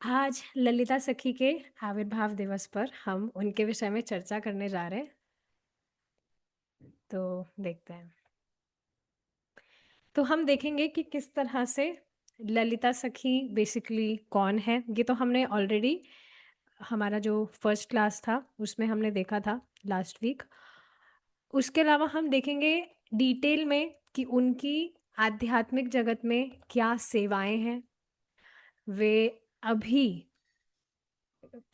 आज ललिता सखी के आविर्भाव दिवस पर हम उनके विषय में चर्चा करने जा रहे हैं। तो देखते हैं। तो हम देखेंगे कि किस तरह से ललिता सखी बेसिकली कौन है। ये तो हमने ऑलरेडी हमारा जो फर्स्ट क्लास था उसमें हमने देखा था लास्ट वीक। उसके अलावा हम देखेंगे डिटेल में कि उनकी आध्यात्मिक जगत में क्या सेवाएं हैं, वे अभी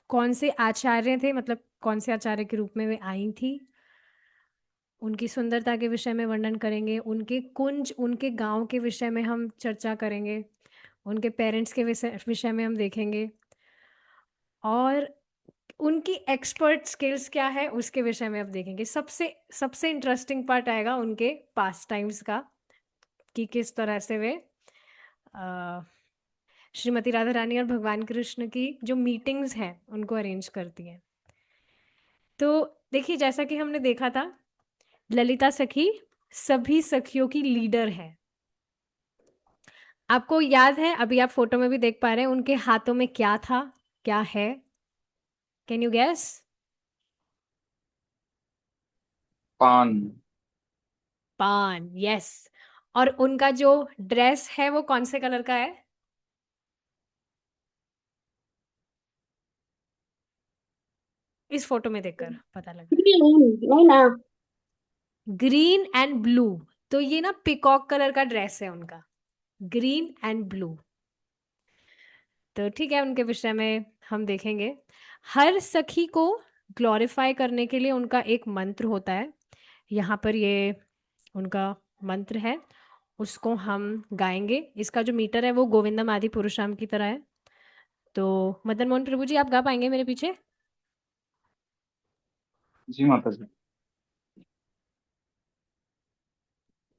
कौन से आचार्य थे, मतलब कौन से आचार्य के रूप में वे आई थी, उनकी सुंदरता के विषय में वर्णन करेंगे, उनके कुंज, उनके गांव के विषय में हम चर्चा करेंगे, उनके पेरेंट्स के विषय विषय में हम देखेंगे, और उनकी एक्सपर्ट स्किल्स क्या है उसके विषय में अब देखेंगे। सबसे सबसे इंटरेस्टिंग पार्ट आएगा उनके पास टाइम्स का, कि किस तरह से वे अ, श्रीमती राधा रानी और भगवान कृष्ण की जो मीटिंग्स हैं उनको अरेंज करती हैं। तो देखिए, जैसा कि हमने देखा था, ललिता सखी सभी सखियों की लीडर है। आपको याद है, अभी आप फोटो में भी देख पा रहे हैं, उनके हाथों में क्या था, क्या है? Can you gas? पान। पान, यस। और उनका जो ड्रेस है वो कौन से कलर का है? इस फोटो में देखकर पता लग रहा नहीं ना। है, ग्रीन एंड ब्लू। तो ये ना पिकॉक कलर का ड्रेस है उनका, ग्रीन एंड ब्लू। तो ठीक है, उनके विषय में हम देखेंगे। हर सखी को ग्लोरीफाई करने के लिए उनका एक मंत्र होता है। यहाँ पर ये उनका मंत्र है, उसको हम गाएंगे। इसका जो मीटर है वो गोविंदम आदि पुरुषाम की तरह है। तो मदन मोहन प्रभु जी, आप गा पाएंगे मेरे पीछे? जी माता जी।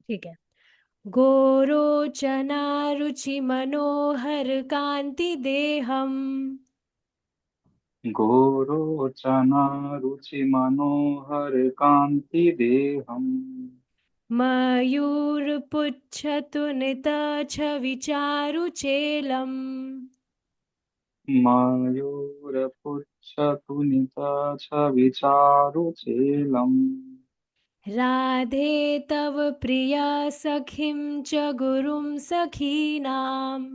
ठीक है। गोरोचना रुचि मनोहर कांति देहम, गोरोचना रुचि मनोहर कांति देहम। मयूरपुच्छतु नितच्छविचारुचेलम्, मयूरपुच्छतुनिता च विचारुचेलम्। राधे तव प्रिया सखीं च गुरुं सखीनाम्।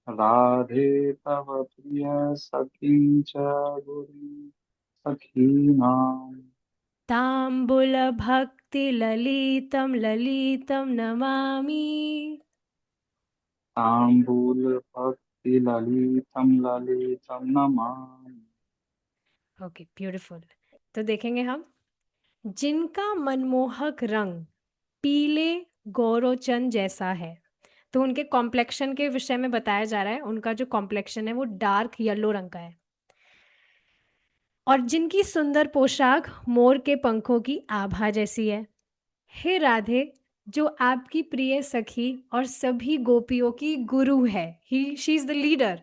राधे तव प्रिय सखीं च गुरुं सखीनाम्। ताम्बूलभक्तिललितं ललितं नमामि। ताम्बूल भक्ति ललितम ललितम नमामि। Okay, beautiful. तो देखेंगे हम, जिनका मनमोहक रंग पीले गौरोचन जैसा है। तो उनके कॉम्प्लेक्शन के विषय में बताया जा रहा है, उनका जो कॉम्प्लेक्शन है वो डार्क येलो रंग का है। और जिनकी सुंदर पोशाक मोर के पंखों की आभा जैसी है। हे राधे, जो आपकी प्रिय सखी और सभी गोपियों की गुरु है, ही शी इज द लीडर,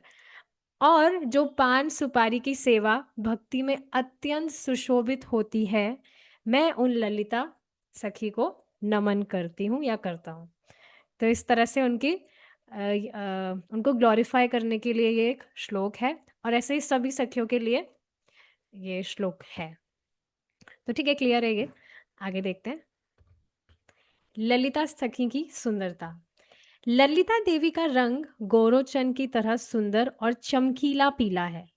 और जो पान सुपारी की सेवा भक्ति में अत्यंत सुशोभित होती है, मैं उन ललिता सखी को नमन करती हूँ या करता हूँ। तो इस तरह से उनको ग्लोरीफाई करने के लिए ये एक श्लोक है, और ऐसे ही सभी सखियों के लिए ये श्लोक है। तो ठीक है, क्लियर है ये। आगे देखते हैं। ललिता सखी की सुंदरता। ललिता देवी का रंग गोरोचन की तरह सुंदर और चमकीला पीला है।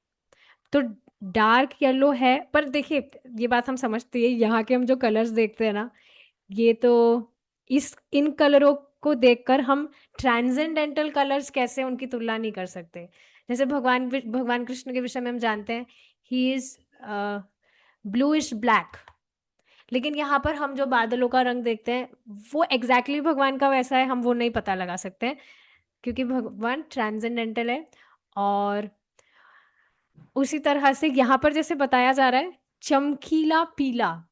तो डार्क येलो है, पर देखिए, ये बात हम समझते हैं, यहाँ के हम जो कलर्स देखते हैं ना, ये तो इस इन कलरों को देखकर हम ट्रांसेंडेंटल कलर्स कैसे उनकी तुलना नहीं कर सकते। जैसे भगवान कृष्ण के विषय में हम जानते हैं, ही इज ब्लूइश ब्लैक। लेकिन यहाँ पर हम जो बादलों का रंग देखते हैं वो एग्जैक्टली exactly भगवान का वैसा है, हम वो नहीं पता लगा सकते हैं, क्योंकि भगवान ट्रांसेंडेंटल है। और उसी तरह से यहाँ पर जैसे बताया जा रहा है चमकीला पीला,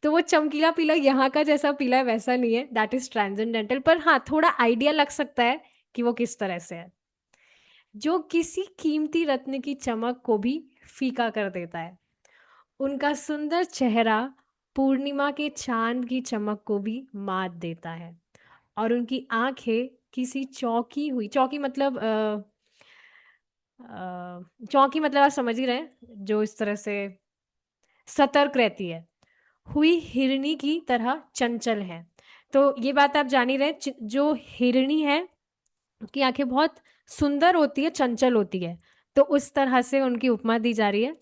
तो वो चमकीला पीला यहाँ का जैसा पीला है वैसा नहीं है, दैट इज ट्रांसेंडेंटल। पर हाँ, थोड़ा आइडिया लग सकता है कि वो किस तरह से है, जो किसी कीमती रत्न की चमक को भी फीका कर देता है। उनका सुंदर चेहरा पूर्णिमा के चांद की चमक को भी मात देता है, और उनकी आंखें किसी चौकी हुई, चौकी मतलब चौकी मतलब आप समझ ही रहे हैं, जो इस तरह से सतर्क रहती है। हुई हिरनी की तरह चंचल है। तो ये बात आप जान ही रहे हैं, जो हिरनी है की आंखें बहुत सुंदर होती है, चंचल होती है। तो उस तरह से उनकी उपमा दी जा रही है।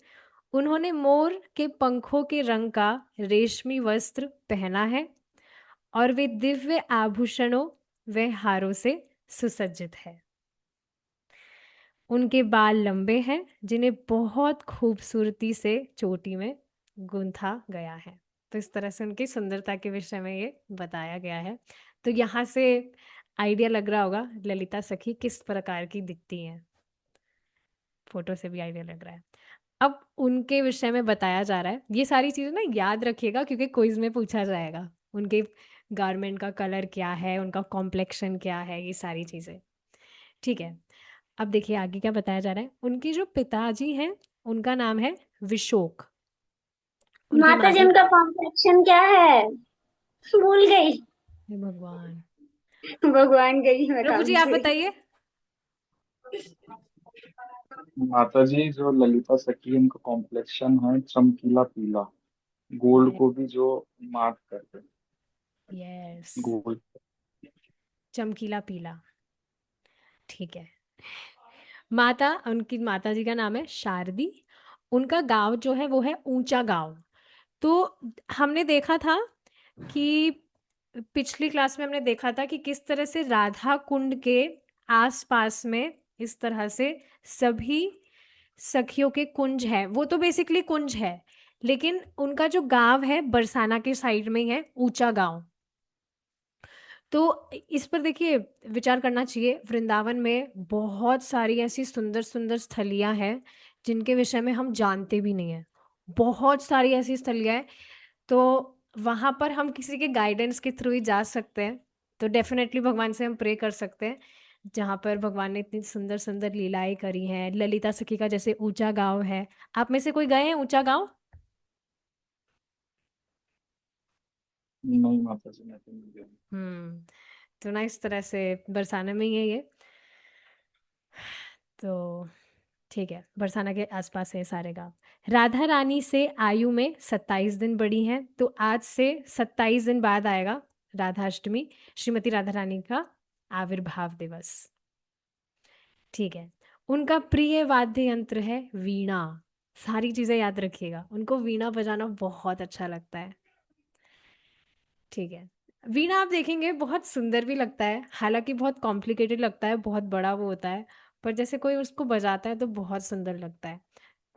उन्होंने मोर के पंखों के रंग का रेशमी वस्त्र पहना है और वे दिव्य आभूषणों व हारों से सुसज्जित है। उनके बाल लंबे हैं जिन्हें बहुत खूबसूरती से चोटी में गूंथा गया है। तो इस तरह से उनकी सुंदरता के विषय में ये बताया गया है। तो यहाँ से आइडिया लग रहा होगा ललिता सखी किस प्रकार की दिखती हैं। फोटो से भी आइडिया लग रहा है। अब उनके विषय में बताया जा रहा है। ये सारी चीज़ें ना याद रखिएगा क्योंकि क्विज में पूछा जाएगा। उनके गारमेंट का कलर क्या है, उनका कॉम्प्लेक्शन क्या है, ये सारी चीज़ें। ठीक है। अब देखिए आगे क्या बताया जा रहा है। उनके जो पिताजी हैं उनका नाम है विशोक। उनकी माता जी माता, उनका कॉम्प्लेक्शन क्या है? भूल गई। हे भगवान। भगवान गई मैं प्रभु काम जी आप से। बताइए। माता जी जो ललिता सखी उनका कॉम्प्लेक्शन है चमकीला पीला, गोल्ड को भी जो मार्क करते हैं, यस, गोल्ड। चमकीला पीला। ठीक है। माता, उनकी माता जी का नाम है शारदी। उनका गांव जो है वो है ऊंचा गांव। तो हमने देखा था कि पिछली क्लास में हमने देखा था कि किस तरह से राधा कुंड के आसपास में इस तरह से सभी सखियों के कुंज है। वो तो बेसिकली कुंज है, लेकिन उनका जो गांव है बरसाना के साइड में ही है, ऊंचा गांव। तो इस पर देखिए विचार करना चाहिए। वृंदावन में बहुत सारी ऐसी सुंदर सुंदर स्थलियां हैं जिनके विषय में हम जानते भी नहीं हैं। बहुत सारी ऐसी स्थलियां हैं। तो वहाँ पर हम किसी के गाइडेंस के थ्रू ही जा सकते हैं। तो डेफिनेटली भगवान से हम प्रे कर सकते हैं जहाँ पर भगवान ने इतनी सुंदर सुंदर लीलाएं करी हैं। ललिता सखी का जैसे ऊंचा गांव है। आप में से कोई गए हैं ऊंचा गांव? नहीं माता जी, मैं तो नहीं गया। तो ना इस तरह से बरसाने में ही है ये। तो ठीक है, बरसाना के आसपास है सारे गांव। राधा रानी से आयु में 27 दिन बड़ी हैं। तो आज से 27 दिन बाद आएगा राधाष्टमी, श्रीमती राधा रानी का आविर्भाव दिवस। ठीक है। उनका प्रिय वाद्य यंत्र है वीणा। सारी चीजें याद रखिएगा, उनको वीणा बजाना बहुत अच्छा लगता है। ठीक है। वीणा आप देखेंगे बहुत सुंदर भी लगता है, हालांकि बहुत कॉम्प्लिकेटेड लगता है, बहुत बड़ा वो होता है। पर जैसे कोई उसको बजाता है तो बहुत सुंदर लगता है।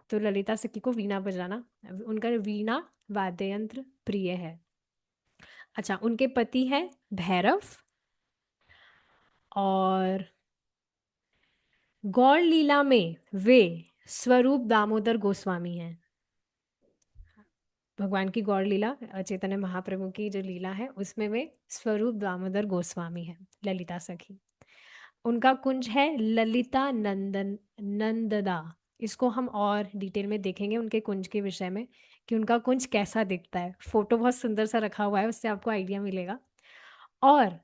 तो ललिता सखी को वीणा बजाना, उनका वीणा वाद्य यंत्र प्रिय है। अच्छा, उनके पति हैं भैरव और गौड़ लीला में वे स्वरूप दामोदर गोस्वामी हैं। भगवान की गौड़ लीला, चैतन्य महाप्रभु की जो लीला है उसमें वे स्वरूप दामोदर गोस्वामी हैं, ललिता सखी। उनका कुंज है ललिता नंदन नंददा। इसको हम और डिटेल में देखेंगे उनके कुंज के विषय में कि उनका कुंज कैसा दिखता है। फोटो बहुत सुंदर सा रखा हुआ है, उससे आपको आइडिया मिलेगा। और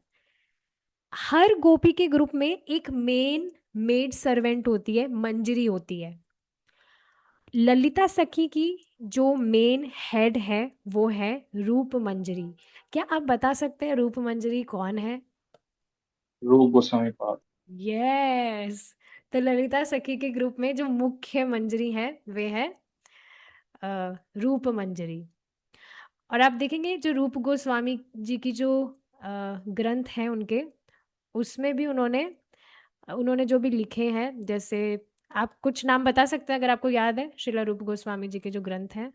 हर गोपी के ग्रुप में एक मेन मेड सर्वेंट होती है, मंजरी होती है। ललिता सखी की जो मेन हेड है वो है रूप मंजरी। क्या आप बता सकते हैं रूप मंजरी कौन है? रूप गोस्वामी पाद। यस। तो ललिता सखी के ग्रुप में जो मुख्य मंजरी है वे है रूप मंजरी। और आप देखेंगे जो रूप गोस्वामी जी की जो ग्रंथ हैं उनके, उसमें भी उन्होंने उन्होंने जो भी लिखे हैं, जैसे आप कुछ नाम बता सकते हैं अगर आपको याद है श्रीला रूप गोस्वामी जी के जो ग्रंथ हैं?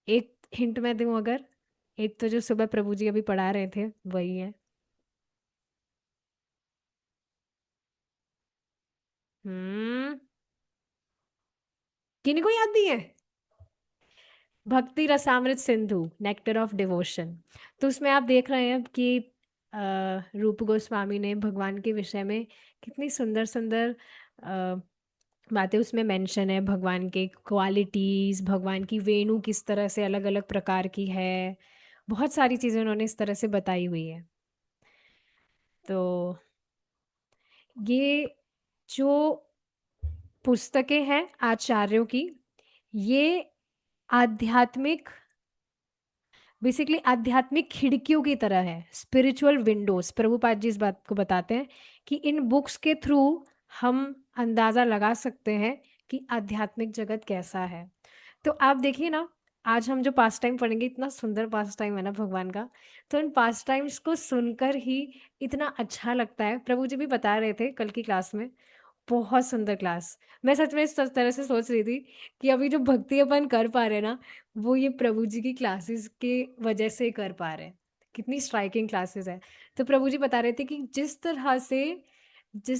एक हिंट मैं दूं अगर, एक तो जो सुबह प्रभु जी अभी पढ़ा रहे थे वही है। हम्म किन्हीं को याद नहीं है? भक्ति Rasamrita Sindhu, nectar of devotion. तो उसमें आप देख रहे हैं कि रूप गोस्वामी ने भगवान के विषय में कितनी सुंदर सुंदर बातें उसमें मेंशन है। भगवान के क्वालिटीज, भगवान की वेणु किस तरह से अलग अलग प्रकार की है, बहुत सारी चीजें उन्होंने इस तरह से बताई हुई है। तो ये जो पुस्तकें हैं आचार्यों की, ये आध्यात्मिक बेसिकली आध्यात्मिक खिड़कियों की तरह है, स्पिरिचुअल विंडोज। प्रभुपाद जी इस बात को बताते हैं कि इन बुक्स के थ्रू हम अंदाजा लगा सकते हैं कि आध्यात्मिक जगत कैसा है। तो आप देखिए ना, आज हम जो पास टाइम पढ़ेंगे, इतना सुंदर पास टाइम है ना भगवान का। तो इन पास टाइम्स को सुनकर ही इतना अच्छा लगता है। प्रभु जी भी बता रहे थे कल की क्लास में, बहुत सुंदर क्लास। मैं सच में इस तरह से सोच रही थी कि अभी जो भक्ति अपन कर पा रहे हैं ना, वो ये प्रभु जी की क्लासेस के वजह से कर पा रहे हैं। कितनी स्ट्राइकिंग क्लासेस है। तो प्रभु जी बता रहे थे कि जिस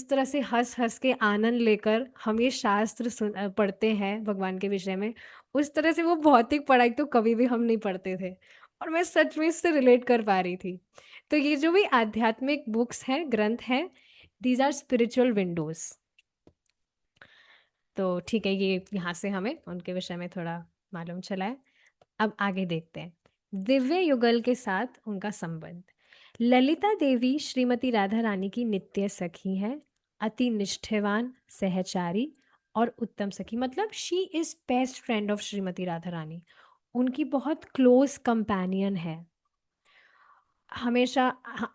तरह से हंस हंस के आनंद लेकर हम ये शास्त्र पढ़ते हैं भगवान के विषय में, उस तरह से वो भौतिक पढ़ाई तो कभी भी हम नहीं पढ़ते थे। और मैं सच में इससे रिलेट कर पा रही थी। तो ये जो भी आध्यात्मिक बुक्स हैं, ग्रंथ हैं, दीज आर स्पिरिचुअल विंडोज। तो ठीक है, ये यहाँ से हमें उनके विषय में थोड़ा मालूम चला है। अब आगे देखते हैं दिव्य युगल के साथ उनका संबंध। ललिता देवी श्रीमती राधा रानी की नित्य सखी हैं, अति निष्ठावान, सहचारी और उत्तम सखी। मतलब she is best friend of Shrimati Radha Rani, उनकी बहुत क्लोज कंपेनियन है हमेशा।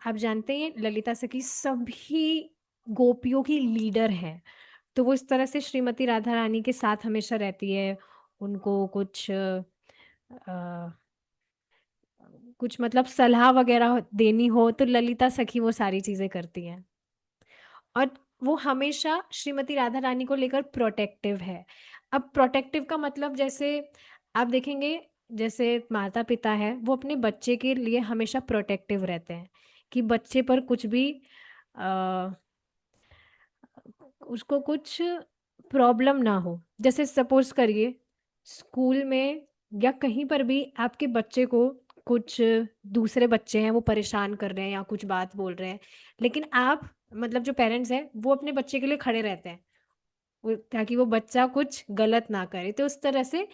आप जानते हैं ललिता सखी सभी गोपियों की लीडर हैं। तो वो इस तरह से श्रीमती राधा रानी के साथ हमेशा रहती है। उनको कुछ मतलब सलाह वगैरह देनी हो तो ललिता सखी वो सारी चीजें करती हैं। और वो हमेशा श्रीमती राधा रानी को लेकर प्रोटेक्टिव है। अब प्रोटेक्टिव का मतलब जैसे आप देखेंगे, जैसे माता पिता है वो अपने बच्चे के लिए हमेशा प्रोटेक्टिव रहते हैं कि बच्चे पर कुछ भी आ, उसको कुछ प्रॉब्लम ना हो। जैसे सपोज करिए स्कूल में या कहीं पर भी आपके बच्चे को कुछ दूसरे बच्चे हैं वो परेशान कर रहे हैं या कुछ बात बोल रहे हैं, लेकिन आप मतलब जो पेरेंट्स हैं वो अपने बच्चे के लिए खड़े रहते हैं ताकि वो बच्चा कुछ गलत ना करे। तो उस तरह से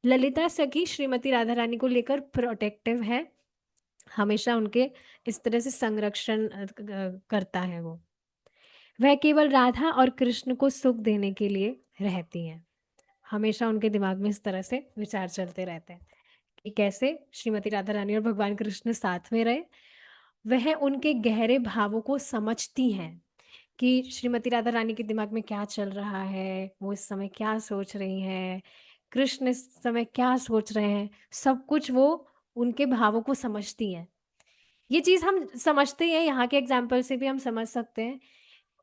ललिता सखी श्रीमती राधा रानी को लेकर प्रोटेक्टिव है, हमेशा उनके इस तरह से संरक्षण करता है वो। वह केवल राधा और कृष्ण को सुख देने के लिए रहती हैं। हमेशा उनके दिमाग में इस तरह से विचार चलते रहते हैं कि कैसे श्रीमती राधा रानी और भगवान कृष्ण साथ में रहे। वह उनके गहरे भावों को समझती हैं कि श्रीमती राधा रानी के दिमाग में क्या चल रहा है, वो इस समय क्या सोच रही हैं, कृष्ण इस समय क्या सोच रहे हैं, सब कुछ वो उनके भावों को समझती हैं। ये चीज़ हम समझते हैं, यहाँ के एग्जाम्पल से भी हम समझ सकते हैं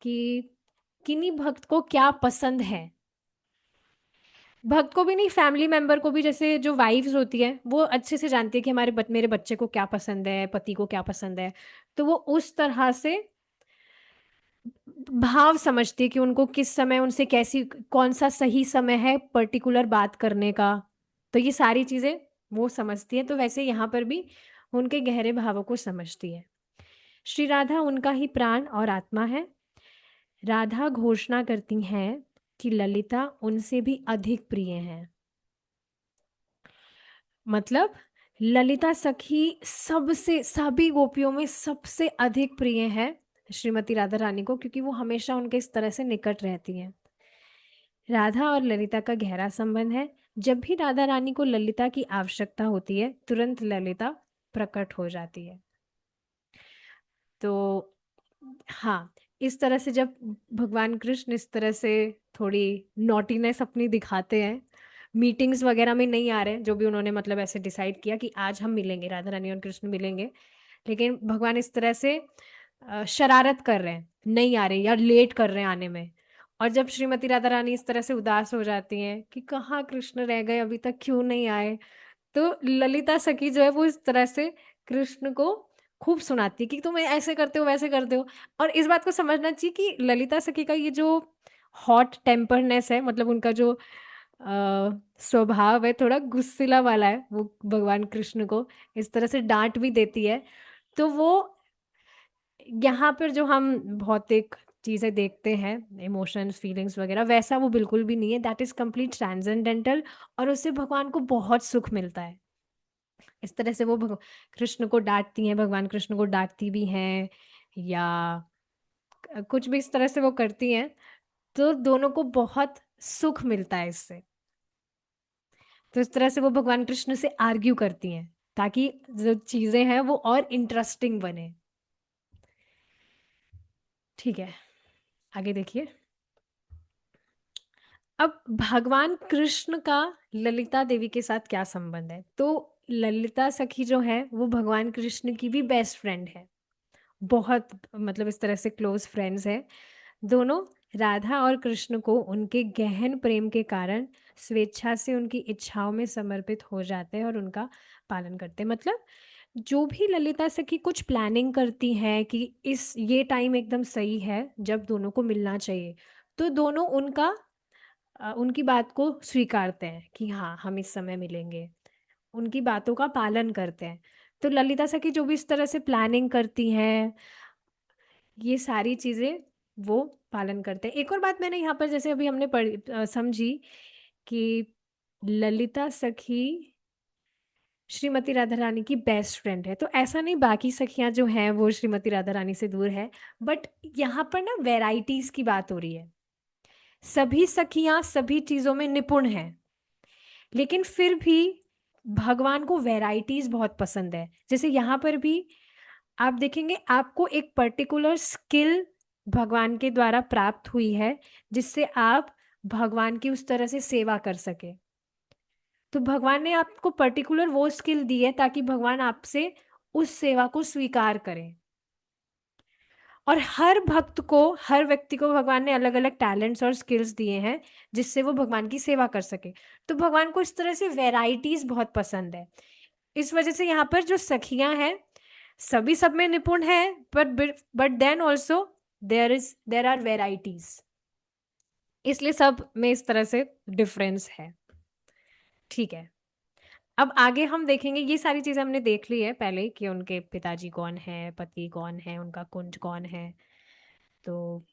कि किन्हीं भक्त को क्या पसंद है। भक्त को भी नहीं, फैमिली मेंबर को भी, जैसे जो वाइफ्स होती है वो अच्छे से जानती है कि मेरे बच्चे को क्या पसंद है, पति को क्या पसंद है। तो वो उस तरह से भाव समझती है कि उनको किस समय उनसे कैसी कौन सा सही समय है पर्टिकुलर बात करने का। तो ये सारी चीजें वो समझती है। तो वैसे यहाँ पर भी उनके गहरे भावों को समझती है। श्री राधा उनका ही प्राण और आत्मा है। राधा घोषणा करती हैं कि ललिता उनसे भी अधिक प्रिय हैं। मतलब ललिता सखी सबसे, सभी गोपियों में सबसे अधिक प्रिय है श्रीमती राधा रानी को, क्योंकि वो हमेशा उनके इस तरह से निकट रहती हैं। राधा और ललिता का गहरा संबंध है। जब भी राधा रानी को ललिता की आवश्यकता होती है तुरंत ललिता प्रकट हो जाती है। तो हाँ, इस तरह से जब भगवान कृष्ण इस तरह से थोड़ी नॉटीनेस अपनी दिखाते हैं, मीटिंग्स वगैरह में नहीं आ रहे, जो भी उन्होंने मतलब ऐसे डिसाइड किया कि आज हम मिलेंगे, राधा रानी और कृष्ण मिलेंगे, लेकिन भगवान इस तरह से शरारत कर रहे हैं, नहीं आ रहे या लेट कर रहे हैं आने में। और जब श्रीमती राधा रानी इस तरह से उदास हो जाती हैं कि कहाँ कृष्ण रह गए, अभी तक क्यों नहीं आए, तो ललिता सखी जो है वो इस तरह से कृष्ण को खूब सुनाती है कि तुम ऐसे करते हो, वैसे करते हो। और इस बात को समझना चाहिए कि ललिता सखी का ये जो हॉट टेम्परनेस है, मतलब उनका जो स्वभाव है थोड़ा गुस्सिला वाला है, वो भगवान कृष्ण को इस तरह से डांट भी देती है। तो वो यहाँ पर जो हम भौतिक चीज़ें देखते हैं, इमोशंस, फीलिंग्स वगैरह, वैसा वो बिल्कुल भी नहीं है। दैट इज कंप्लीट ट्रांसेंडेंटल, और उससे भगवान को बहुत सुख मिलता है। इस तरह से वो कृष्ण को डांटती हैं, भगवान कृष्ण को डांटती भी हैं, या कुछ भी इस तरह से वो करती हैं। तो दोनों को बहुत सुख मिलता है इससे। तो इस तरह से वो भगवान कृष्ण से आर्ग्यू करती हैं ताकि जो चीजें हैं वो और इंटरेस्टिंग बने। ठीक है, आगे देखिए। अब भगवान कृष्ण का ललिता देवी के साथ क्या संबंध है? तो ललिता सखी जो है वो भगवान कृष्ण की भी बेस्ट फ्रेंड है, बहुत मतलब इस तरह से क्लोज फ्रेंड्स है दोनों। राधा और कृष्ण को उनके गहन प्रेम के कारण स्वेच्छा से उनकी इच्छाओं में समर्पित हो जाते हैं और उनका पालन करते हैं। मतलब जो भी ललिता सखी कुछ प्लानिंग करती हैं कि इस ये टाइम एकदम सही है जब दोनों को मिलना चाहिए, तो दोनों उनकी बात को स्वीकारते हैं कि हाँ हम इस समय मिलेंगे, उनकी बातों का पालन करते हैं। तो ललिता सखी जो भी इस तरह से प्लानिंग करती हैं, ये सारी चीजें वो पालन करते हैं। एक और बात मैंने यहाँ पर जैसे अभी हमने समझी कि ललिता सखी श्रीमती राधा रानी की बेस्ट फ्रेंड है, तो ऐसा नहीं बाकी सखियां जो हैं वो श्रीमती राधा रानी से दूर है। बट यहाँ पर ना वेराइटीज की बात हो रही है, सभी सखियां सभी चीजों में निपुण हैं, लेकिन फिर भी भगवान को वैरायटीज बहुत पसंद है। जैसे यहाँ पर भी आप देखेंगे आपको एक पर्टिकुलर स्किल भगवान के द्वारा प्राप्त हुई है जिससे आप भगवान की उस तरह से सेवा कर सके। तो भगवान ने आपको पर्टिकुलर वो स्किल दी है ताकि भगवान आपसे उस सेवा को स्वीकार करें। और हर भक्त को, हर व्यक्ति को भगवान ने अलग अलग टैलेंट्स और स्किल्स दिए हैं जिससे वो भगवान की सेवा कर सके। तो भगवान को इस तरह से वैरायटीज बहुत पसंद है। इस वजह से यहाँ पर जो सखियां हैं सभी सब में निपुण है, but then also there are varieties, इसलिए सब में इस तरह से डिफरेंस है। ठीक है, अब आगे हम देखेंगे, ये सारी चीजें हमने देख ली है पहले कि उनके पिताजी कौन है, पति कौन है, उनका कुंज कौन है। तो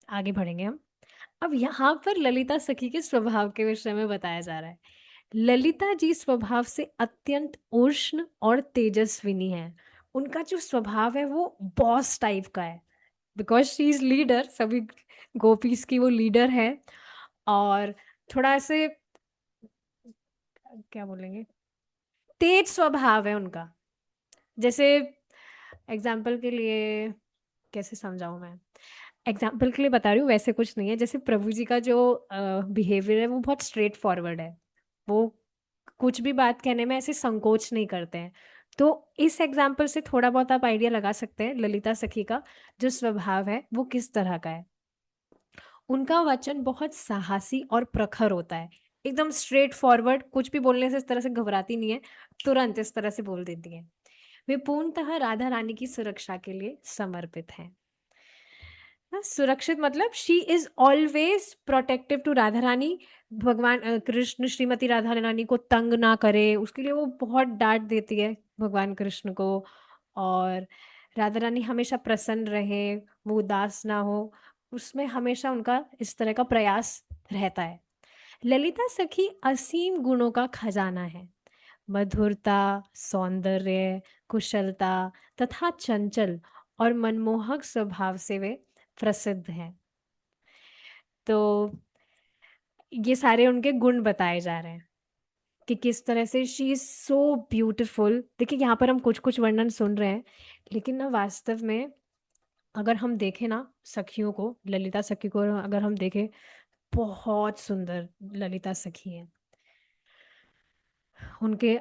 आगे बढ़ेंगे हम। अब यहाँ पर ललिता सखी के स्वभाव के विषय में बताया जा रहा है। ललिता जी स्वभाव से अत्यंत उष्ण और तेजस्विनी है। उनका जो स्वभाव है वो बॉस टाइप का है, बिकॉज शी इज लीडर, सभी गोपीज की वो लीडर है। और थोड़ा ऐसे क्या बोलेंगे, तेज स्वभाव है उनका। जैसे एग्जाम्पल के लिए कैसे समझाऊं मैं, एग्जाम्पल के लिए बता रही हूँ, वैसे कुछ नहीं है। जैसे प्रभु जी का जो बिहेवियर है वो बहुत स्ट्रेट फॉरवर्ड है, वो कुछ भी बात कहने में ऐसे संकोच नहीं करते हैं। तो इस एग्जाम्पल से थोड़ा बहुत आप आइडिया लगा सकते हैं ललिता सखी का जो स्वभाव है वो किस तरह का है। उनका वचन बहुत साहसी और प्रखर होता है, एकदम स्ट्रेट फॉरवर्ड, कुछ भी बोलने से इस तरह से घबराती नहीं है, तुरंत इस तरह से बोल देती है। वे पूर्णतः राधा रानी की सुरक्षा के लिए समर्पित हैं। हाँ, सुरक्षित मतलब she is always protective to Radha Rani. भगवान कृष्ण श्रीमती राधा रानी को तंग ना करे उसके लिए वो बहुत डांट देती है भगवान कृष्ण को। और राधा रानी हमेशा प्रसन्न रहे, वो उदास ना हो, उसमें हमेशा उनका इस तरह का प्रयास रहता है। ललिता सखी असीम गुणों का खजाना है। मधुरता, सौंदर्य, कुशलता तथा चंचल और मनमोहक स्वभाव से वे प्रसिद्ध हैं। तो ये सारे उनके गुण बताए जा रहे हैं कि किस तरह से शी इज सो ब्यूटिफुल। देखिए यहाँ पर हम कुछ कुछ वर्णन सुन रहे हैं, लेकिन ना वास्तव में अगर हम देखें ना सखियों को, ललिता सखी को अगर हम देखें, बहुत सुंदर ललिता सखी है। उनके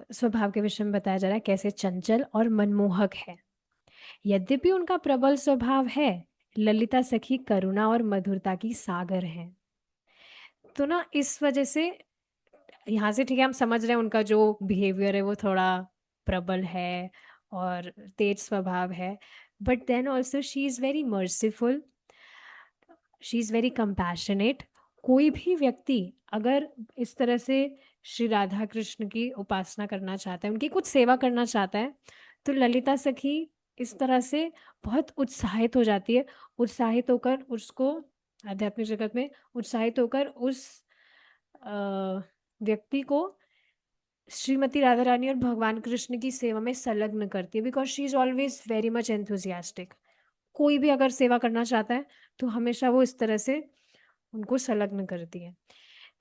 स्वभाव के विषय में बताया जा रहा है कैसे चंचल और मनमोहक है। यद्यपि उनका प्रबल स्वभाव है, ललिता सखी करुणा और मधुरता की सागर है। तो ना इस वजह से यहाँ से ठीक है हम समझ रहे हैं उनका जो बिहेवियर है वो थोड़ा प्रबल है और तेज स्वभाव है, but then also she is very merciful, she is very compassionate. कोई भी व्यक्ति अगर इस तरह से श्री राधा कृष्ण की उपासना करना चाहता है, उनकी कुछ सेवा करना चाहता है, तो ललिता सखी इस तरह से बहुत उत्साहित हो जाती है, उत्साहित होकर उसको आध्यात्मिक जगत में उत्साहित होकर उस व्यक्ति को श्रीमती राधा रानी और भगवान कृष्ण की सेवा में संलग्न करती है, because she is always very much enthusiastic. कोई भी अगर सेवा करना चाहता है तो हमेशा वो इस तरह से उनको संलग्न करती है।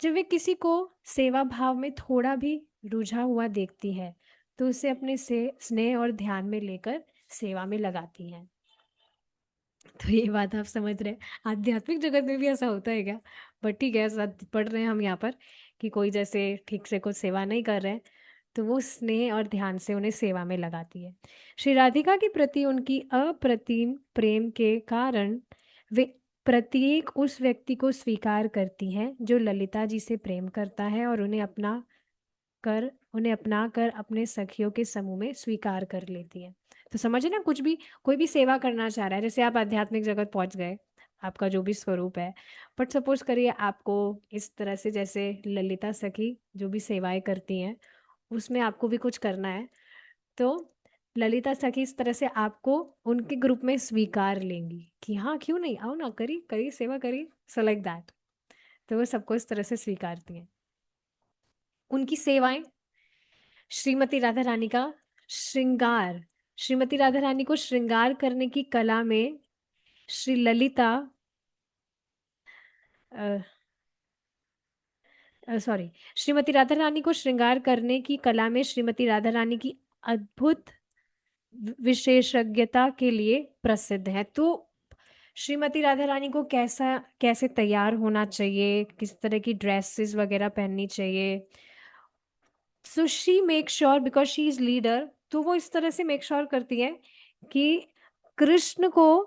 जब वे किसी को सेवा भाव में थोड़ा भी रुझा हुआ देखती है तो उसे अपने से स्नेह और ध्यान में लेकर सेवा में लगाती हैं। तो ये बात आप समझ रहे हैं, आध्यात्मिक जगत में भी ऐसा होता है क्या? बट ठीक है, ऐसा पढ़ रहे हैं हम यहाँ पर कि कोई जैसे ठीक से कुछ सेवा नहीं कर रहे हैं तो वो स्नेह और ध्यान से उन्हें सेवा में लगाती है। श्री राधिका के प्रति उनकी अप्रतिम प्रेम के कारण वे प्रत्येक उस व्यक्ति को स्वीकार करती हैं जो ललिता जी से प्रेम करता है और उन्हें अपना कर अपने सखियों के समूह में स्वीकार कर लेती है। तो समझे ना, कुछ भी कोई भी सेवा करना चाह रहा है, जैसे आप आध्यात्मिक जगत पहुंच गए, आपका जो भी स्वरूप है, बट सपोज करिए आपको इस तरह से जैसे ललिता सखी जो भी सेवाएं करती हैं उसमें आपको भी कुछ करना है, तो ललिता सखी इस तरह से आपको उनके ग्रुप में स्वीकार लेंगी कि हाँ क्यों नहीं, आओ ना, करिए करिए सेवा करिए, सो लाइक दैट। तो वो सबको इस तरह से स्वीकारती हैं। उनकी सेवाएं श्रीमती राधा रानी का श्रृंगार, श्रीमती राधा रानी को श्रृंगार करने की कला में श्री ललिता सॉरी श्रीमती राधा रानी को श्रृंगार करने की कला में श्रीमती राधा रानी की अद्भुत विशेषज्ञता के लिए प्रसिद्ध है। तो श्रीमती राधा रानी को कैसा कैसे तैयार होना चाहिए, किस तरह की ड्रेसेस वगैरह पहननी चाहिए, so she make sure because she is leader, तो वो इस तरह से मेक श्योर करती है कि कृष्ण को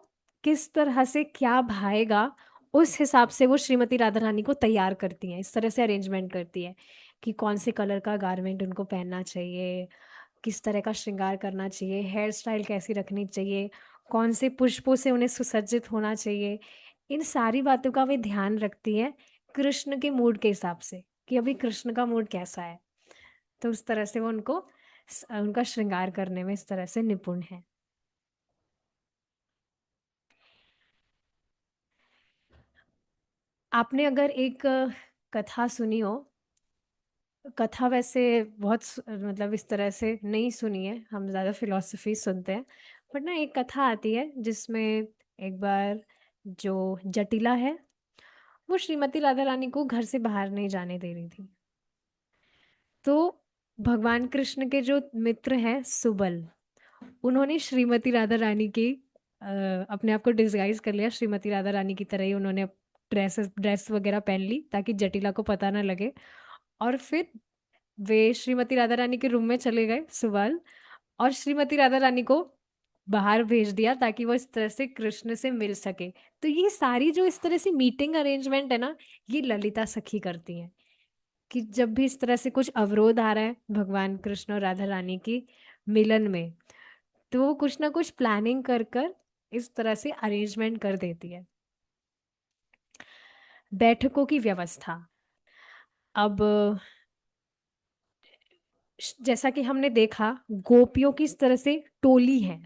किस तरह से क्या भाएगा उस हिसाब से वो श्रीमती राधा रानी को तैयार करती हैं, इस तरह से अरेंजमेंट करती है कि कौन से कलर का गारमेंट उनको पहनना चाहिए, किस तरह का श्रृंगार करना चाहिए, हेयर स्टाइल कैसी रखनी चाहिए, कौन से पुष्पों से उन्हें सुसज्जित होना चाहिए। इन सारी बातों का वे ध्यान रखती है कृष्ण के मूड के हिसाब से कि अभी कृष्ण का मूड कैसा है। तो उस तरह से वो उनका श्रृंगार करने में इस तरह से निपुण है। आपने अगर एक कथा सुनी हो, कथा वैसे बहुत मतलब इस तरह से नहीं सुनी है, हम ज़्यादा फिलॉसफी सुनते हैं, बट ना एक कथा आती है जिसमें एक बार जो जटिला है वो श्रीमती राधा रानी को घर से बाहर नहीं जाने दे रही थी। तो भगवान कृष्ण के जो मित्र हैं सुबल, उन्होंने श्रीमती राधा रानी की अपने आप को डिस्गाइज कर लिया, श्रीमती राधा रानी की तरह ही उन्होंने ड्रेस वगैरह पहन ली ताकि जटिला को पता ना लगे। और फिर वे श्रीमती राधा रानी के रूम में चले गए सुबल, और श्रीमती राधा रानी को बाहर भेज दिया ताकि वो इस तरह से कृष्ण से मिल सके। तो ये सारी जो इस तरह से मीटिंग अरेंजमेंट है ना, ये ललिता सखी करती हैं कि जब भी इस तरह से कुछ अवरोध आ रहा है भगवान कृष्ण और राधा रानी की मिलन में, तो वो कुछ ना कुछ प्लानिंग कर कर इस तरह से अरेंजमेंट कर देती है। बैठकों की व्यवस्था, अब जैसा कि हमने देखा गोपियों की इस तरह से टोली है,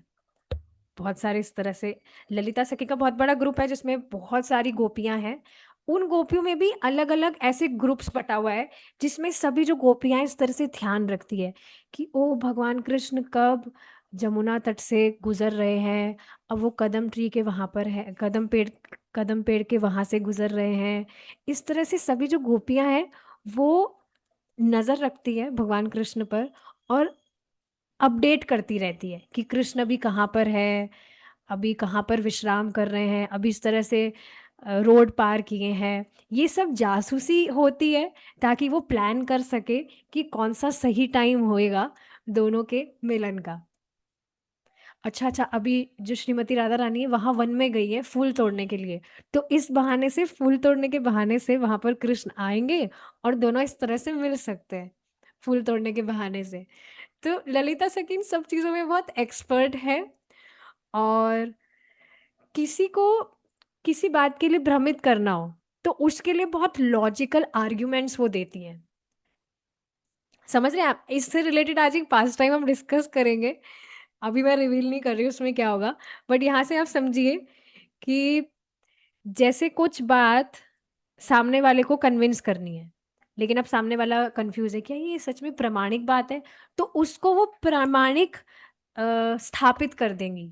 बहुत सारे इस तरह से ललिता सखी का बहुत बड़ा ग्रुप है जिसमें बहुत सारी गोपियां हैं। उन गोपियों में भी अलग अलग ऐसे ग्रुप्स बटा हुआ है जिसमें सभी जो गोपियां इस तरह से ध्यान रखती है कि ओ भगवान कृष्ण कब जमुना तट से गुजर रहे हैं, अब वो कदम ट्री के वहां पर है, कदम पेड़ के वहां से गुजर रहे हैं। इस तरह से सभी जो गोपियां हैं वो नजर रखती है भगवान कृष्ण पर और अपडेट करती रहती है कि कृष्ण अभी कहाँ पर है, अभी कहाँ पर विश्राम कर रहे हैं, अभी इस तरह से रोड पार किए हैं। ये सब जासूसी होती है ताकि वो प्लान कर सके कि कौन सा सही टाइम होएगा दोनों के मिलन का। अच्छा अच्छा, अभी जो श्रीमती राधा रानी है वहां वन में गई है फूल तोड़ने के लिए, तो इस बहाने से, फूल तोड़ने के बहाने से वहां पर कृष्ण आएंगे और दोनों इस तरह से मिल सकते हैं फूल तोड़ने के बहाने से। तो ललिता सकीन सब चीज़ों में बहुत एक्सपर्ट है और किसी को किसी बात के लिए भ्रमित करना हो तो उसके लिए बहुत लॉजिकल आर्ग्यूमेंट्स वो देती हैं। समझ रहे हैं आप? इससे रिलेटेड आज एक पास टाइम हम डिस्कस करेंगे, अभी मैं रिवील नहीं कर रही उसमें क्या होगा, बट यहाँ से आप समझिए कि जैसे कुछ बात सामने वाले को कन्विंस करनी है, लेकिन अब सामने वाला कंफ्यूज है क्या ये सच में प्रामाणिक बात है, तो उसको वो प्रामाणिक स्थापित कर देंगी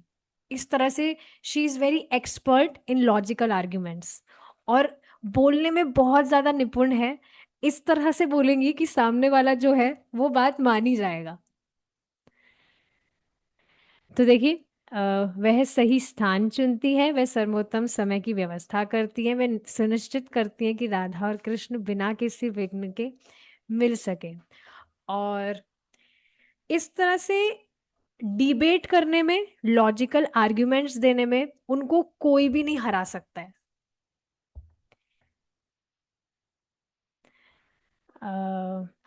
इस तरह से she is very expert in logical arguments और बोलने में बहुत ज़्यादा निपुण है। इस तरह से बोलेंगी कि सामने वाला जो है वो बात मान ही जाएगा। तो देखिए वह सही स्थान चुनती है, वह सर्वोत्तम समय की व्यवस्था करती है, वह सुनिश्चित करती है कि राधा और कृष्ण बिना किसी विघ्न के मिल सके। और इस तरह से डिबेट करने में, लॉजिकल आर्ग्यूमेंट्स देने में उनको कोई भी नहीं हरा सकता है।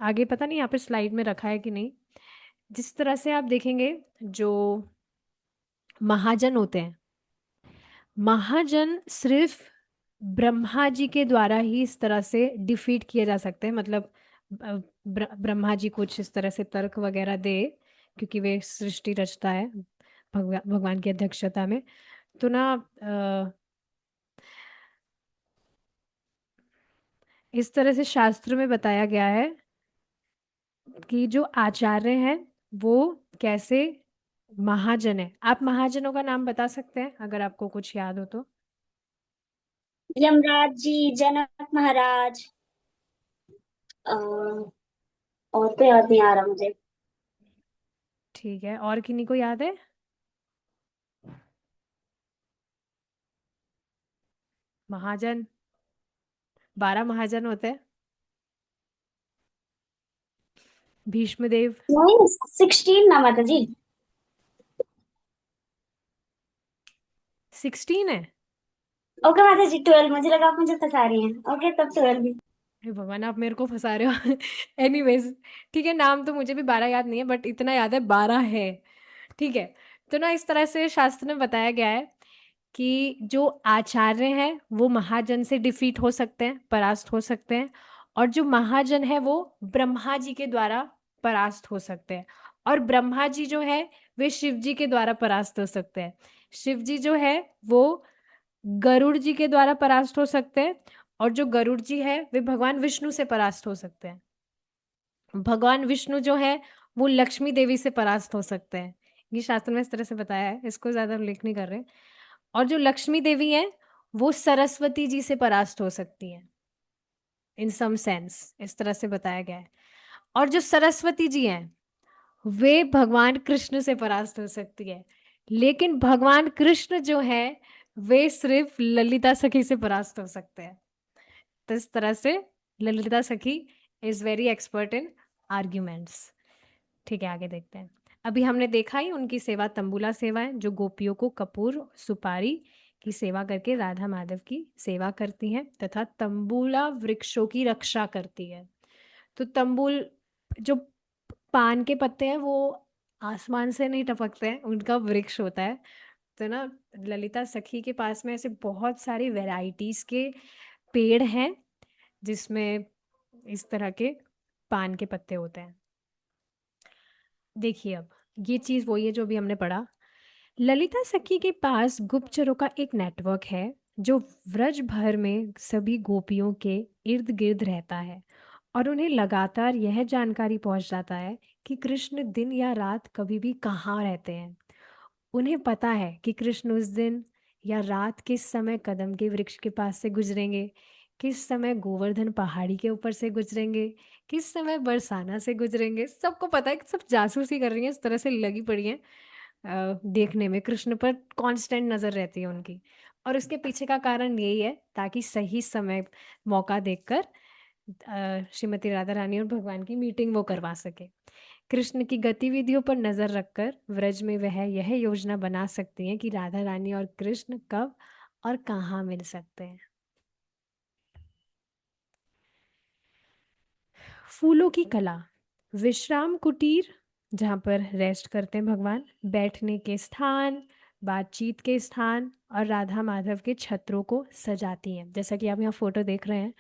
आगे पता नहीं यहाँ पे स्लाइड में रखा है कि नहीं। जिस तरह से आप देखेंगे जो महाजन होते हैं, महाजन सिर्फ ब्रह्मा जी के द्वारा ही इस तरह से डिफीट किए जा सकते हैं। मतलब ब्रह्मा जी कुछ इस तरह से तर्क वगैरह दे, क्योंकि वे सृष्टि रचता है भगवान की अध्यक्षता में। तो ना इस तरह से शास्त्र में बताया गया है कि जो आचार्य हैं वो कैसे महाजन है। आप महाजनों का नाम बता सकते हैं अगर आपको कुछ याद हो तो। यमराज जी, जनक महाराज, अ, और तो याद नहीं आ रहा मुझे। ठीक है, और किन्हीं को याद है? महाजन, 12 महाजन होते हैं। भीष्मदेव। नहीं, 16 ना माता जी। 16 है? ओके माता जी, 12। मुझे लगा आप मुझे फंसा रही हैं। ओके, तब 12। हे भगवान, आप मेरे को फंसा रहे हो। एनीवेज, ठीक है, नाम तो मुझे भी 12 याद नहीं है, बट इतना याद है 12 है। ठीक है। तो ना इस तरह से शास्त्र में बताया गया है कि जो आचार्य हैं वो महाजन से डिफीट हो सकते हैं, परास्त हो सकते हैं। और जो महाजन है वो ब्रह्मा जी के द्वारा परास्त हो सकते हैं। और ब्रह्मा जी जो है वे शिव जी के द्वारा परास्त हो सकते हैं। शिव जी जो है वो गरुड़ जी के द्वारा परास्त हो सकते हैं। और जो गरुड़ जी है वे भगवान विष्णु से परास्त हो सकते हैं। भगवान विष्णु जो है वो लक्ष्मी देवी से परास्त हो सकते हैं। ये शास्त्र में इस तरह से बताया है, इसको ज्यादा उल्लेख नहीं कर रहे। और जो लक्ष्मी देवी है वो सरस्वती जी से परास्त हो सकती है, इन सम सेंस इस तरह से बताया गया है। और जो सरस्वती जी हैं वे भगवान कृष्ण से परास्त हो सकती है। लेकिन भगवान कृष्ण जो है वे सिर्फ ललिता सखी से परास्त हो सकते हैं। तो इस तरह से ललिता सखी is very expert in arguments. ठीक है, आगे देखते हैं। अभी हमने देखा ही उनकी सेवा, तंबूला सेवा है, जो गोपियों को कपूर सुपारी की सेवा करके राधा माधव की सेवा करती हैं तथा तंबूला वृक्षों की रक्षा करती है। तो तंबूल, जो पान के पत्ते हैं वो आसमान से नहीं टपकते हैं, उनका वृक्ष होता है। तो ना ललिता सखी के पास में ऐसे बहुत सारी वैरायटीज के पेड़ हैं जिसमें इस तरह के पान के पत्ते होते हैं। देखिए अब ये चीज वही है जो अभी हमने पढ़ा। ललिता सखी के पास गुप्तचरों का एक नेटवर्क है जो व्रज भर में सभी गोपियों के इर्द गिर्द रहता है और उन्हें लगातार यह जानकारी पहुंच जाता है कि कृष्ण दिन या रात कभी भी कहाँ रहते हैं। उन्हें पता है कि कृष्ण उस दिन या रात किस समय कदम के वृक्ष के पास से गुजरेंगे, किस समय गोवर्धन पहाड़ी के ऊपर से गुजरेंगे, किस समय बरसाना से गुजरेंगे। सबको पता है कि सब जासूसी कर रही हैं, इस तरह से लगी पड़ी हैं देखने में। कृष्ण पर कांस्टेंट नजर रहती है उनकी। और उसके पीछे का कारण यही है ताकि सही समय मौका देखकर श्रीमती राधा रानी और भगवान की मीटिंग वो करवा सके। कृष्ण की गतिविधियों पर नजर रखकर व्रज में वह यह योजना बना सकती हैं कि राधा रानी और कृष्ण कब और कहाँ मिल सकते हैं। फूलों की कला, विश्राम कुटीर, जहाँ पर रेस्ट करते हैं भगवान, बैठने के स्थान, बातचीत के स्थान और राधा माधव के छत्रों को सजाती हैं। जैसा कि आप यहाँ फोटो देख रहे हैं,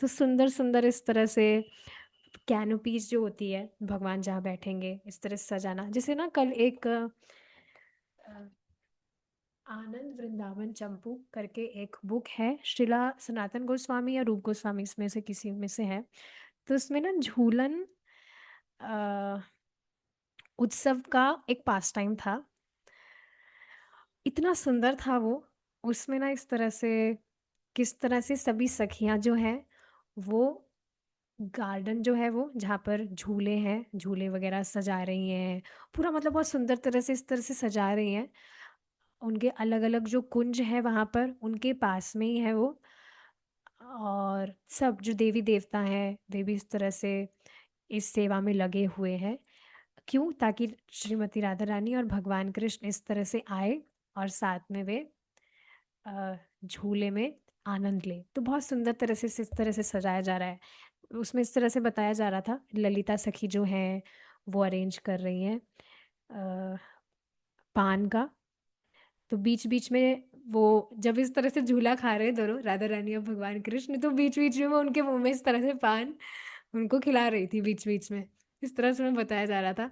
तो सुंदर सुंदर इस तरह से कैनोपीज जो होती है, भगवान जहाँ बैठेंगे इस तरह से सजाना। जैसे ना कल एक आनंद वृंदावन चंपू करके एक बुक है, श्रीला सनातन गोस्वामी या रूप गोस्वामी इसमें से किसी में से है। तो उसमें ना झूलन उत्सव का एक पास टाइम था। इतना सुंदर था वो। उसमें ना इस तरह से, किस तरह से सभी सखियां जो हैं वो गार्डन जो है वो जहाँ पर झूले हैं, झूले वगैरह सजा रही हैं। पूरा मतलब बहुत सुंदर तरह से इस तरह से सजा रही हैं। उनके अलग अलग जो कुंज है वहाँ पर उनके पास में ही है वो। और सब जो देवी देवता हैं वे भी इस तरह से इस सेवा में लगे हुए हैं। क्यों? ताकि श्रीमती राधा रानी और भगवान कृष्ण इस तरह से आए और साथ में वे झूले में आनंद ले। तो बहुत सुंदर तरह से इस तरह से सजाया जा रहा है। उसमें इस तरह से बताया जा रहा था, ललिता सखी जो हैं वो अरेंज कर रही हैं अ, पान का। तो बीच बीच में वो जब इस तरह से झूला खा रहे हैं दोनों, राधा रानी और भगवान कृष्ण, तो बीच बीच में वो उनके मुंह में इस तरह से पान उनको खिला रही थी बीच बीच में। इस तरह से मैं बताया जा रहा था।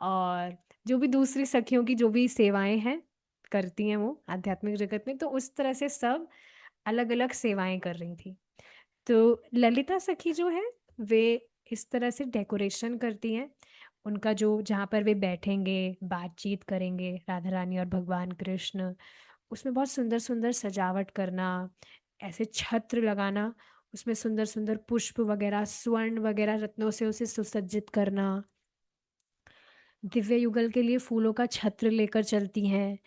और जो भी दूसरी सखियों की जो भी सेवाएं हैं करती हैं वो आध्यात्मिक जगत में, तो उस तरह से सब अलग अलग सेवाएं कर रही थी। तो ललिता सखी जो है वे इस तरह से डेकोरेशन करती हैं। उनका जो जहाँ पर वे बैठेंगे बातचीत करेंगे राधा रानी और भगवान कृष्ण, उसमें बहुत सुंदर सुंदर सजावट करना, ऐसे छत्र लगाना, उसमें सुंदर सुंदर पुष्प वगैरह स्वर्ण वगैरह रत्नों से उसे सुसज्जित करना, दिव्य युगल के लिए फूलों का छत्र लेकर चलती हैं,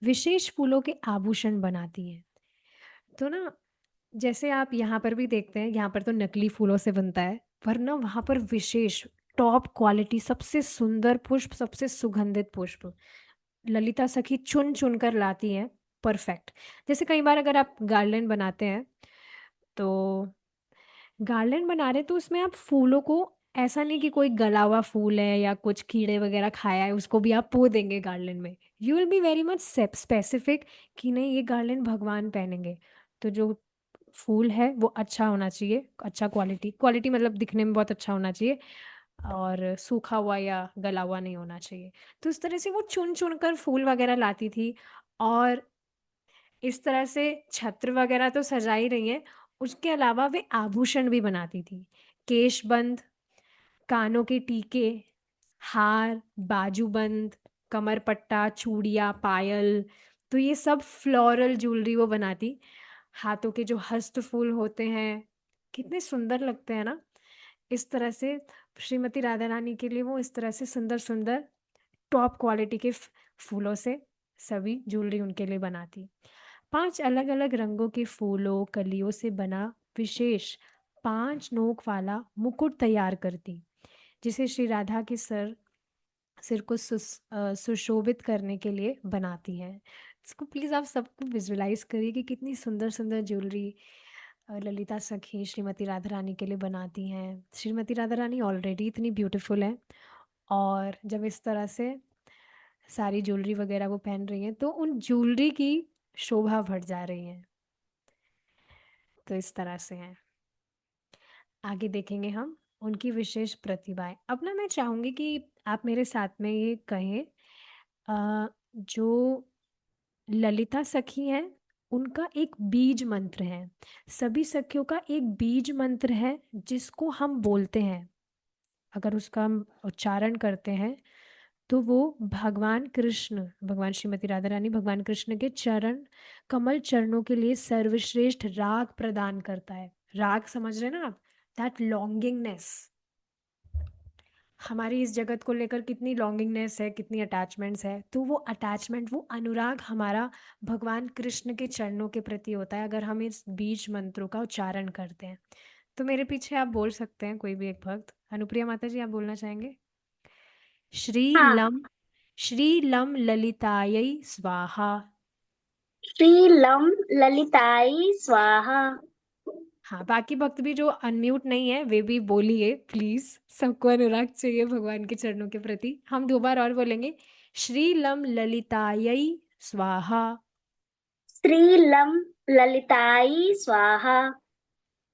विशेष फूलों के आभूषण बनाती हैं। तो ना जैसे आप यहाँ पर भी देखते हैं, यहाँ पर तो नकली फूलों से बनता है, वरना वहाँ पर विशेष टॉप क्वालिटी सबसे सुंदर पुष्प, सबसे सुगंधित पुष्प ललिता सखी चुन चुन कर लाती हैं। परफेक्ट। जैसे कई बार अगर आप गार्डन बनाते हैं तो गार्डन बना रहे तो उसमें आप फूलों को, ऐसा नहीं कि कोई गला हुआ फूल है या कुछ कीड़े वगैरह खाया है उसको भी आप बो देंगे गार्डन में। You will be very much specific कि नहीं ये गार्डन भगवान पहनेंगे। तो जो फूल है वो अच्छा होना चाहिए, अच्छा क्वालिटी, क्वालिटी मतलब दिखने में बहुत अच्छा होना चाहिए, और सूखा हुआ या गला हुआ नहीं होना चाहिए। तो इस तरह से वो चुन चुन कर फूल वगैरह लाती थी। और इस तरह से छत्र वगैरह तो सजा ही रही हैं, उसके अलावा वे आभूषण भी बनाती थी। केशबंद, कानों के टीके, हार, बाजूबंद, कमरपट्टा, चूड़ियाँ, पायल, तो ये सब फ्लोरल ज्वेलरी वो बनाती। हाथों के जो हस्त फूल होते हैं कितने सुंदर लगते हैं ना। इस तरह से श्रीमती राधा रानी के लिए वो इस तरह से सुंदर सुंदर टॉप क्वालिटी के फूलों से सभी ज्वेलरी उनके लिए बनाती। 5 अलग-अलग रंगों के फूलों, कलियों से बना विशेष 5 नोक वाला मुकुट तैयार करती, जिसे श्री राधा के सिर को सुशोभित करने के लिए बनाती हैं। इसको प्लीज़ आप सबको विजुअलाइज़ करिए कि कितनी सुंदर-सुंदर ज्वेलरी ललिता सखी श्रीमती राधा रानी के लिए बनाती हैं। श्रीमती राधा रानी ऑलरेडी इतनी ब्यूटीफुल हैं, और जब इस तरह से सारी ज्वेलरी वगैरह वो पहन रही हैं तो उन ज्वेलरी की शोभा बढ़ जा रही है। तो इस तरह से हैं। आगे देखेंगे हम उनकी विशेष प्रतिभाएं। अब ना मैं चाहूंगी कि आप मेरे साथ में ये कहें, जो ललिता सखी हैं उनका एक बीज मंत्र है। सभी सखियों का एक बीज मंत्र है जिसको हम बोलते हैं, अगर उसका हम उच्चारण करते हैं तो वो भगवान कृष्ण, भगवान श्रीमती राधा रानी भगवान कृष्ण के चरण, कमल चरणों के लिए सर्वश्रेष्ठ राग प्रदान करता है। राग समझ रहे हैं ना आप? दैट लॉन्गिंगनेस, हमारी इस जगत को लेकर कितनी लॉन्गिंगनेस है, कितनी अटैचमेंट्स है, तो वो अटैचमेंट, वो अनुराग हमारा भगवान कृष्ण के चरणों के प्रति होता है अगर हम इस बीज मंत्रों का उच्चारण करते हैं। तो मेरे पीछे आप बोल सकते हैं कोई भी एक भक्त। अनुप्रिया माता जी, आप बोलना चाहेंगे? हाँ। श्रीलम, श्रीलम ललितायै स्वाहा। श्रीलम ललिताई स्वाहा। हाँ, बाकी भक्त भी जो अनम्यूट नहीं है वे भी बोलिए प्लीज। सबको अनुराग चाहिए भगवान के चरणों के प्रति। हम 2 बार और बोलेंगे, श्रीलम ललितायै स्वाहा। श्रीलम ललिताई स्वाहा।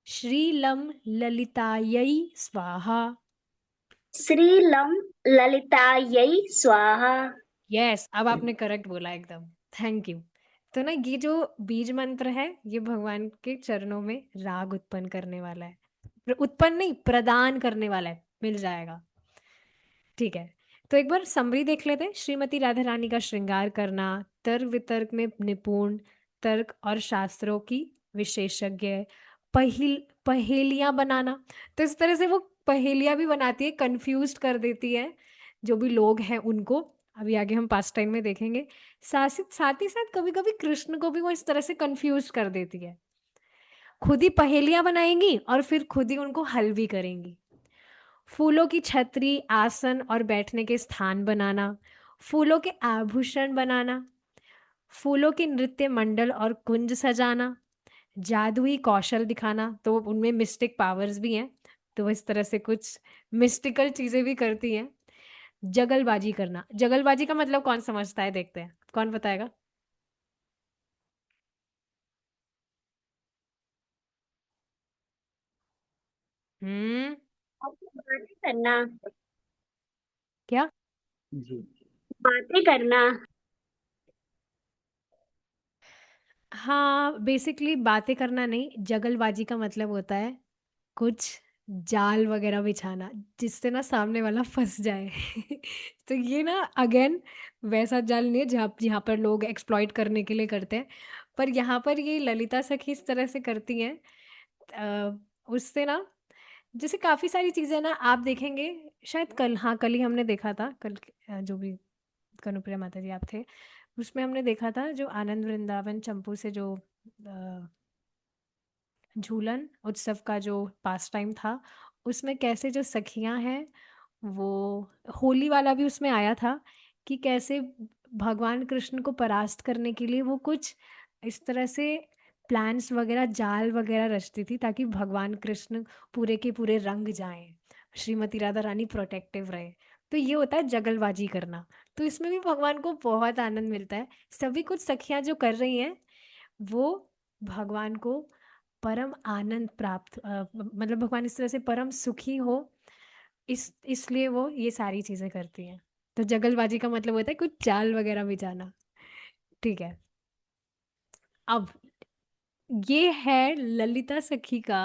श्रीलम ललितायै स्वाहा। श्रीलम ललितायै स्वाहा। यस, अब आपने करेक्ट बोला एकदम। Thank you. तो ना ये जो बीज मंत्र है ये भगवान के चरणों में राग उत्पन्न करने वाला है। उत्पन्न नहीं, प्रदान करने वाला है, मिल जाएगा। ठीक है। तो एक बार समरी देख लेते हैं। श्रीमती राधा रानी का श्रृंगार करना, तर्क वितर्क में निपुण, तर्क और शास्त्रों की विशेषज्ञ, पहेलियां बनाना। तो इस तरह से वो पहेलियां भी बनाती है, कंफ्यूज कर देती है जो भी लोग हैं उनको। अभी आगे हम पास टाइम में देखेंगे। साथ ही साथ कभी कभी कृष्ण को भी वो इस तरह से कंफ्यूज कर देती है, खुद ही पहेलियां बनाएंगी और फिर खुद ही उनको हल भी करेंगी। फूलों की छतरी, आसन और बैठने के स्थान बनाना, फूलों के आभूषण बनाना, फूलों के नृत्य मंडल और कुंज सजाना, जादुई कौशल दिखाना। तो उनमें मिस्टिक पावर्स भी हैं, तो इस तरह से कुछ मिस्टिकल चीजें भी करती हैं। जगलबाजी करना, जगलबाजी का मतलब कौन समझता है, देखते हैं कौन बताएगा। हम्म। बातें करना। क्या? जी। बातें करना। हाँ, बेसिकली बातें करना नहीं, जगलबाजी का मतलब होता है कुछ जाल वगैरह बिछाना जिससे ना सामने वाला फंस जाए। तो ये ना अगेन वैसा जाल नहीं है जहाँ जहाँ पर लोग एक्सप्लॉइट करने के लिए करते हैं, पर यहाँ पर ये ललिता सखी इस तरह से करती हैं। उससे ना जैसे काफ़ी सारी चीज़ें ना आप देखेंगे, शायद कल, हाँ कल ही हमने देखा था, कल जो भी कनुप्रिया माता जी आप थे, उसमें हमने देखा था जो आनंद वृंदावन चंपू से जो झूलन उत्सव का जो पास टाइम था, उसमें कैसे जो सखियां हैं वो, होली वाला भी उसमें आया था कि कैसे भगवान कृष्ण को परास्त करने के लिए वो कुछ इस तरह से प्लान्स वगैरह, जाल वगैरह रचती थी ताकि भगवान कृष्ण पूरे के पूरे रंग जाएं, श्रीमती राधा रानी प्रोटेक्टिव रहे। तो ये होता है जगलबाजी करना। तो इसमें भी भगवान को बहुत आनंद मिलता है। सभी कुछ सखियां जो कर रही हैं वो भगवान को परम आनंद प्राप्त, मतलब भगवान इस तरह से परम सुखी हो, इसलिए वो ये सारी चीजें करती हैं। तो जगलबाजी का मतलब होता है कुछ चाल वगैरह भी जाना। ठीक है, अब ये है ललिता सखी का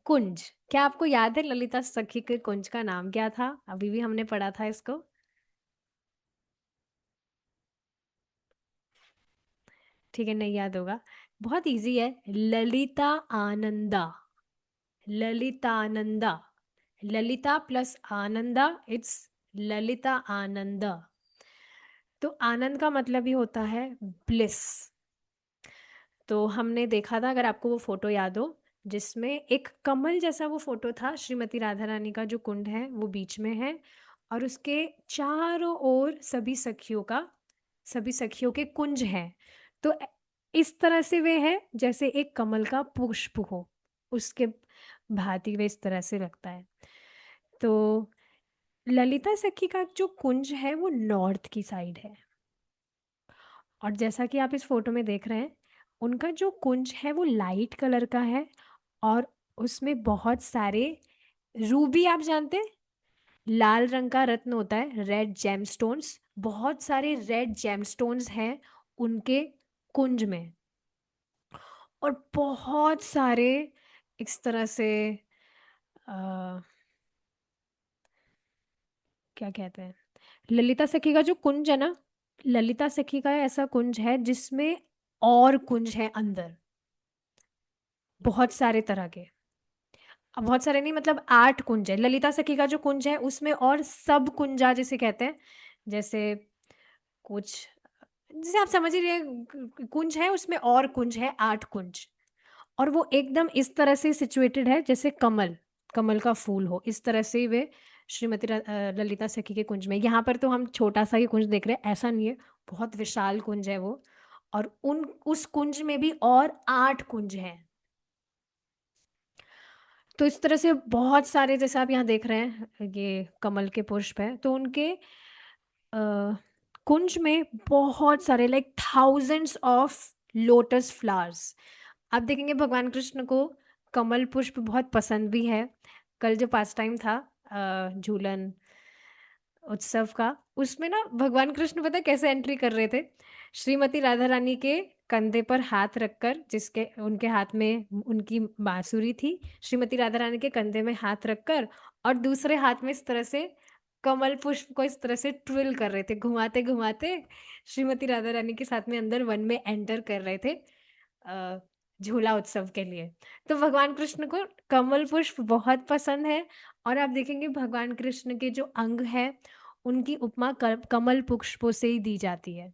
कुंज। क्या आपको याद है ललिता सखी के कुंज का नाम क्या था? अभी भी हमने पढ़ा था इसको। ठीक है, नहीं याद होगा, बहुत इजी है, ललिता आनंदा। Lalitananda, Lalita plus Ananda, it's Lalita Ananda. तो आनंद का मतलब ही होता है ब्लिस। तो हमने देखा था, अगर आपको वो फोटो याद हो, जिसमें एक कमल जैसा वो फोटो था, श्रीमती राधा रानी का जो कुंड है वो बीच में है और उसके चारों ओर सभी सखियों के कुंज हैं। तो इस तरह से वे है जैसे एक कमल का पुष्प हो, उसके भांति वे इस तरह से लगता है। तो ललिता सखी का जो कुंज है वो नॉर्थ की साइड है, और जैसा कि आप इस फोटो में देख रहे हैं, उनका जो कुंज है वो लाइट कलर का है और उसमें बहुत सारे रूबी, आप जानते हैं लाल रंग का रत्न होता है, रेड जेमस्टोन्स, बहुत सारे रेड जेमस्टोन्स हैं उनके कुंज में। और बहुत सारे इस तरह से आ, क्या कहते हैं, ललिता सखी का जो कुंज है ना, ललिता सखी का ऐसा कुंज है जिसमें और कुंज है अंदर, बहुत सारे तरह के। अब बहुत सारे नहीं, मतलब 8 कुंज है ललिता सखी का जो कुंज है उसमें, और सब कुंजा जिसे कहते हैं, जैसे कुछ, जैसे आप समझ ही रहे हैं, कुंज है उसमें और कुंज है, 8 कुंज। और वो एकदम इस तरह से सिचुएटेड है जैसे कमल, कमल का फूल हो, इस तरह से वे श्रीमती ललिता सखी के कुंज में। यहाँ पर तो हम छोटा सा ही कुंज देख रहे हैं, ऐसा नहीं है, बहुत विशाल कुंज है वो। और उस कुंज में भी और 8 कुंज हैं। तो इस तरह से बहुत सारे, जैसे आप यहाँ देख रहे हैं ये कमल के पुष्प है, तो उनके कुंज में बहुत सारे, like thousands of lotus flowers. आप देखेंगे भगवान कृष्ण को कमल पुष्प बहुत पसंद भी है। कल जो पास टाइम था झूलन उत्सव का, उसमें ना भगवान कृष्ण पता है कैसे एंट्री कर रहे थे, श्रीमती राधा रानी के कंधे पर हाथ रखकर, जिसके उनके हाथ में उनकी बांसुरी थी, श्रीमती राधा रानी के कंधे में हाथ रखकर और दूसरे हाथ में इस तरह से कमल पुष्प को इस तरह से ट्विल कर रहे थे, घुमाते घुमाते श्रीमती राधा रानी के साथ में अंदर वन में एंटर कर रहे थे अ, झूला उत्सव के लिए। तो भगवान कृष्ण को कमल पुष्प बहुत पसंद है, और आप देखेंगे भगवान कृष्ण के जो अंग है उनकी उपमा कमल पुष्पों से ही दी जाती है।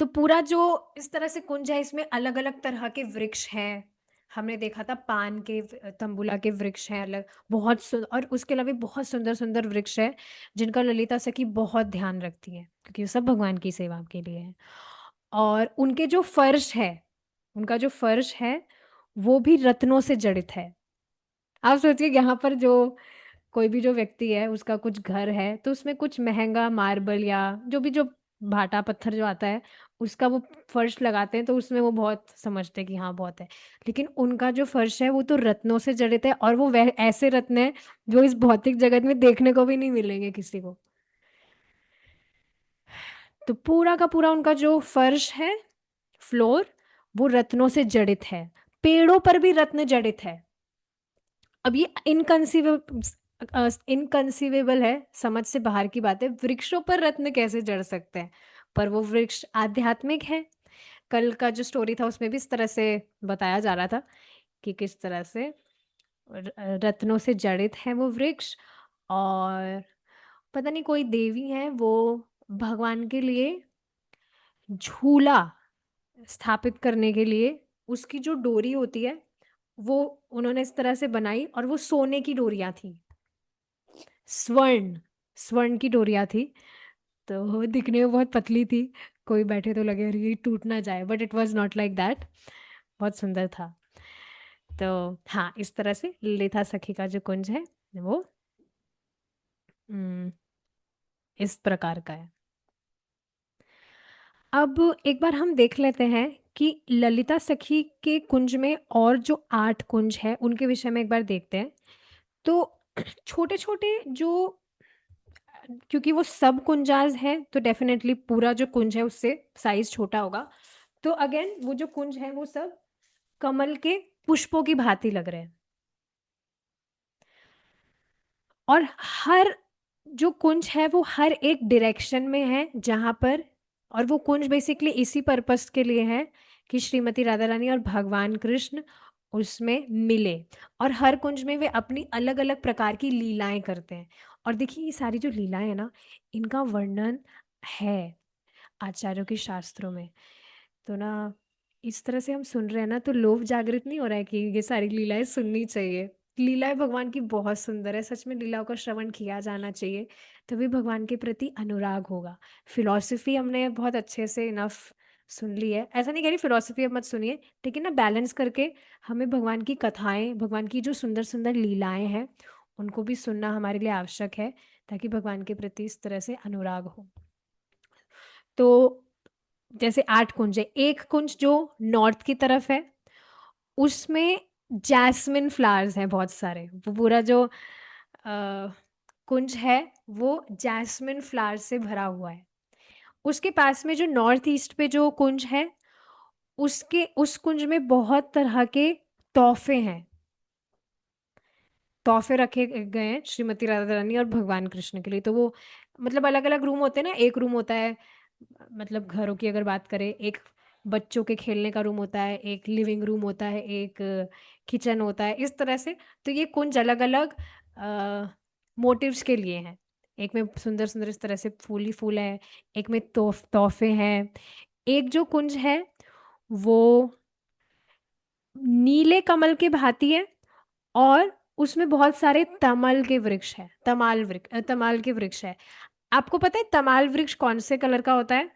तो पूरा जो इस तरह से कुंज है, इसमें अलग अलग तरह के वृक्ष हैं। हमने देखा था पान के तंबूला के वृक्ष हैं अलग, बहुत और उसके अलावा भी बहुत सुंदर सुंदर वृक्ष है जिनका ललिता सखी बहुत ध्यान रखती है, क्योंकि वो सब भगवान की सेवा के लिए है। और उनके जो फर्श है, उनका जो फर्श है वो भी रत्नों से जड़ित है। आप सोचिए, यहाँ पर जो कोई भी जो व्यक्ति है उसका कुछ घर है तो उसमें कुछ महंगा मार्बल या जो भी जो भाटा पत्थर जो आता है उसका वो फर्श लगाते हैं, तो उसमें वो बहुत समझते हैं कि हाँ बहुत है। लेकिन उनका जो फर्श है वो तो रत्नों से जड़ित है, और वो वह ऐसे रत्न है जो इस भौतिक जगत में देखने को भी नहीं मिलेंगे किसी को। तो पूरा का पूरा उनका जो फर्श है, फ्लोर, वो रत्नों से जड़ित है। पेड़ों पर भी रत्न जड़ित है। अब ये इनकंसीवेबल है, समझ से बाहर की बात है, वृक्षों पर रत्न कैसे जड़ सकते हैं? पर वो वृक्ष आध्यात्मिक है। कल का जो स्टोरी था उसमें भी इस तरह से बताया जा रहा था कि किस तरह से रत्नों से जड़ित है वो वृक्ष। और पता नहीं कोई देवी है, वो भगवान के लिए झूला स्थापित करने के लिए उसकी जो डोरी होती है वो उन्होंने इस तरह से बनाई, और वो सोने की डोरियां थी, स्वर्ण स्वर्ण की डोरियां थी। तो वो दिखने में बहुत पतली थी, कोई बैठे तो लगे अरे ये टूट ना जाए, but it was not like that. बहुत सुंदर था। तो हाँ, इस तरह से ललिता सखी का जो कुंज है वो इस प्रकार का है। अब एक बार हम देख लेते हैं कि ललिता सखी के कुंज में और जो 8 कुंज है उनके विषय में एक बार देखते हैं। तो छोटे छोटे जो, क्योंकि वो सब कुंजाज है तो डेफिनेटली पूरा जो कुंज है उससे साइज छोटा होगा। तो अगेन वो जो कुंज है वो सब कमल के पुष्पों की भांति लग रहे हैं, और हर जो कुंज है वो हर एक डायरेक्शन में है जहां पर, और वो कुंज बेसिकली इसी पर्पस के लिए है कि श्रीमती राधा रानी और भगवान कृष्ण उसमें मिले। और हर कुंज में वे अपनी अलग अलग प्रकार की लीलाएं करते हैं। और देखिए ये सारी जो लीलाएं हैं ना, इनका वर्णन है आचार्यों के शास्त्रों में। तो ना इस तरह से हम सुन रहे हैं ना, तो लोभ जागृत नहीं हो रहा है कि ये सारी लीलाएं सुननी चाहिए। लीलाएं भगवान की बहुत सुंदर है, सच में लीलाओं का श्रवण किया जाना चाहिए, तभी भगवान के प्रति अनुराग होगा। फिलॉसफी हमने बहुत अच्छे से इनफ सुन ली है, ऐसा नहीं कह रही फिलॉसफी अब मत सुनिए, लेकिन ना बैलेंस करके हमें भगवान की कथाएं, भगवान की जो सुंदर सुंदर लीलाएं हैं उनको भी सुनना हमारे लिए आवश्यक है, ताकि भगवान के प्रति इस तरह से अनुराग हो। तो जैसे 8 कुंज है, एक कुंज जो नॉर्थ की तरफ है उसमें जैस्मिन फ्लावर्स हैं बहुत सारे। वो पूरा जो कुंज है वो जैस्मिन फ्लावर्स से भरा हुआ है। उसके पास में जो नॉर्थ ईस्ट पे जो कुंज है, उसके उस कुंज में बहुत तरह के तोहफे हैं, तोहफे रखे गए हैं श्रीमती राधा रानी और भगवान कृष्ण के लिए। तो वो मतलब अलग अलग रूम होते हैं ना, एक रूम होता है, मतलब घरों की अगर बात करें, एक बच्चों के खेलने का रूम होता है, एक लिविंग रूम होता है, एक किचन होता है, इस तरह से। तो ये कुंज अलग अलग मोटिव्स के लिए हैं। एक में सुंदर सुंदर इस तरह से फूल ही फूल है, एक में तोहफे हैं। एक जो कुंज है वो नीले कमल के भांति है, और उसमें बहुत सारे तमल के वृक्ष है, तमाल के वृक्ष है। आपको पता है तमाल वृक्ष कौन से कलर का होता है?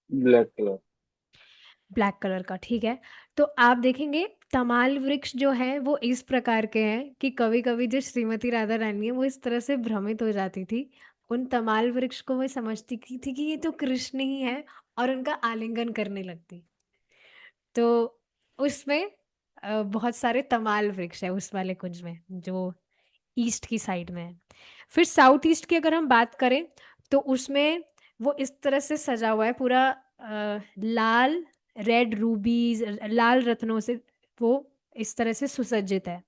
Black colour. ब्लैक कलर का, ठीक है। तो आप देखेंगे तमाल वृक्ष जो है वो इस प्रकार के हैं कि कभी कभी जो श्रीमती राधा रानी है वो इस तरह से भ्रमित हो जाती थी, उन तमाल वृक्ष को वो समझती थी कि ये तो कृष्ण ही है, और उनका आलिंगन करने लगती। तो उसमें बहुत सारे तमाल वृक्ष है उस वाले कुंज में जो ईस्ट की साइड में है। फिर साउथ ईस्ट की अगर हम बात करें तो उसमें वो इस तरह से सजा हुआ है पूरा, लाल रेड रूबीज, लाल रत्नों से वो इस तरह से सुसज्जित है।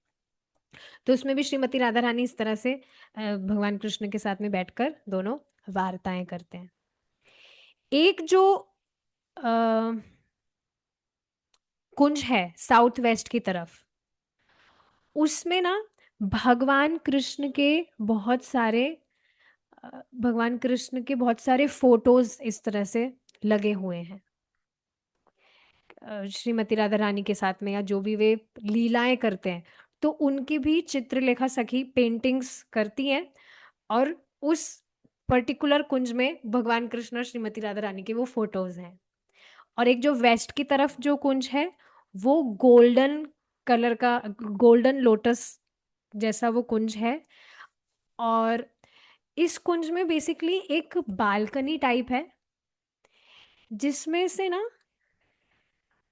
तो उसमें भी श्रीमती राधा रानी इस तरह से भगवान कृष्ण के साथ में बैठकर दोनों वार्ताएं करते हैं। एक जो अ, कुंज है साउथ वेस्ट की तरफ, उसमें ना भगवान कृष्ण के बहुत सारे भगवान कृष्ण के बहुत सारे फोटोज इस तरह से लगे हुए हैं श्रीमती राधा रानी के साथ में, या जो भी वे लीलाएं करते हैं तो उनकी भी चित्रलेखा सखी पेंटिंग्स करती हैं, और उस पर्टिकुलर कुंज में भगवान कृष्ण और श्रीमती राधा रानी के वो फोटोज हैं। और एक जो वेस्ट की तरफ जो कुंज है वो गोल्डन कलर का, गोल्डन लोटस जैसा वो कुंज है। और इस कुंज में बेसिकली एक बालकनी टाइप है जिसमें से ना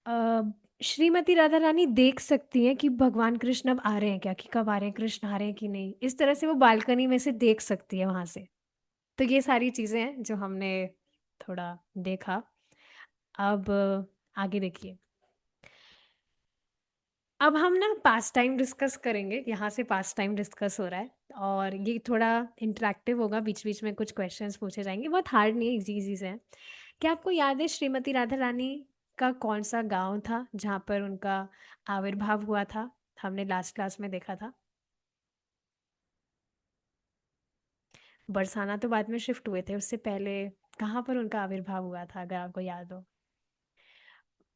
अ, श्रीमती राधा रानी देख सकती हैं कि भगवान कृष्ण अब आ रहे हैं क्या, कि कब आ रहे हैं, कृष्ण आ रहे हैं कि नहीं, इस तरह से वो बालकनी में से देख सकती है वहां से। तो ये सारी चीजें हैं जो हमने थोड़ा देखा। अब आगे देखिए। अब हम ना पास टाइम डिस्कस करेंगे, यहाँ से पास टाइम डिस्कस हो रहा है और ये थोड़ा इंटरेक्टिव होगा, बीच बीच में कुछ क्वेश्चंस पूछे जाएंगे, बहुत हार्ड नहीं है, इजी इजी से हैं। क्या आपको याद है श्रीमती राधा रानी का कौन सा गांव था जहाँ पर उनका आविर्भाव हुआ था? हमने लास्ट क्लास में देखा था। बरसाना तो बाद में शिफ्ट हुए थे, उससे पहले कहाँ पर उनका आविर्भाव हुआ था अगर आपको याद हो?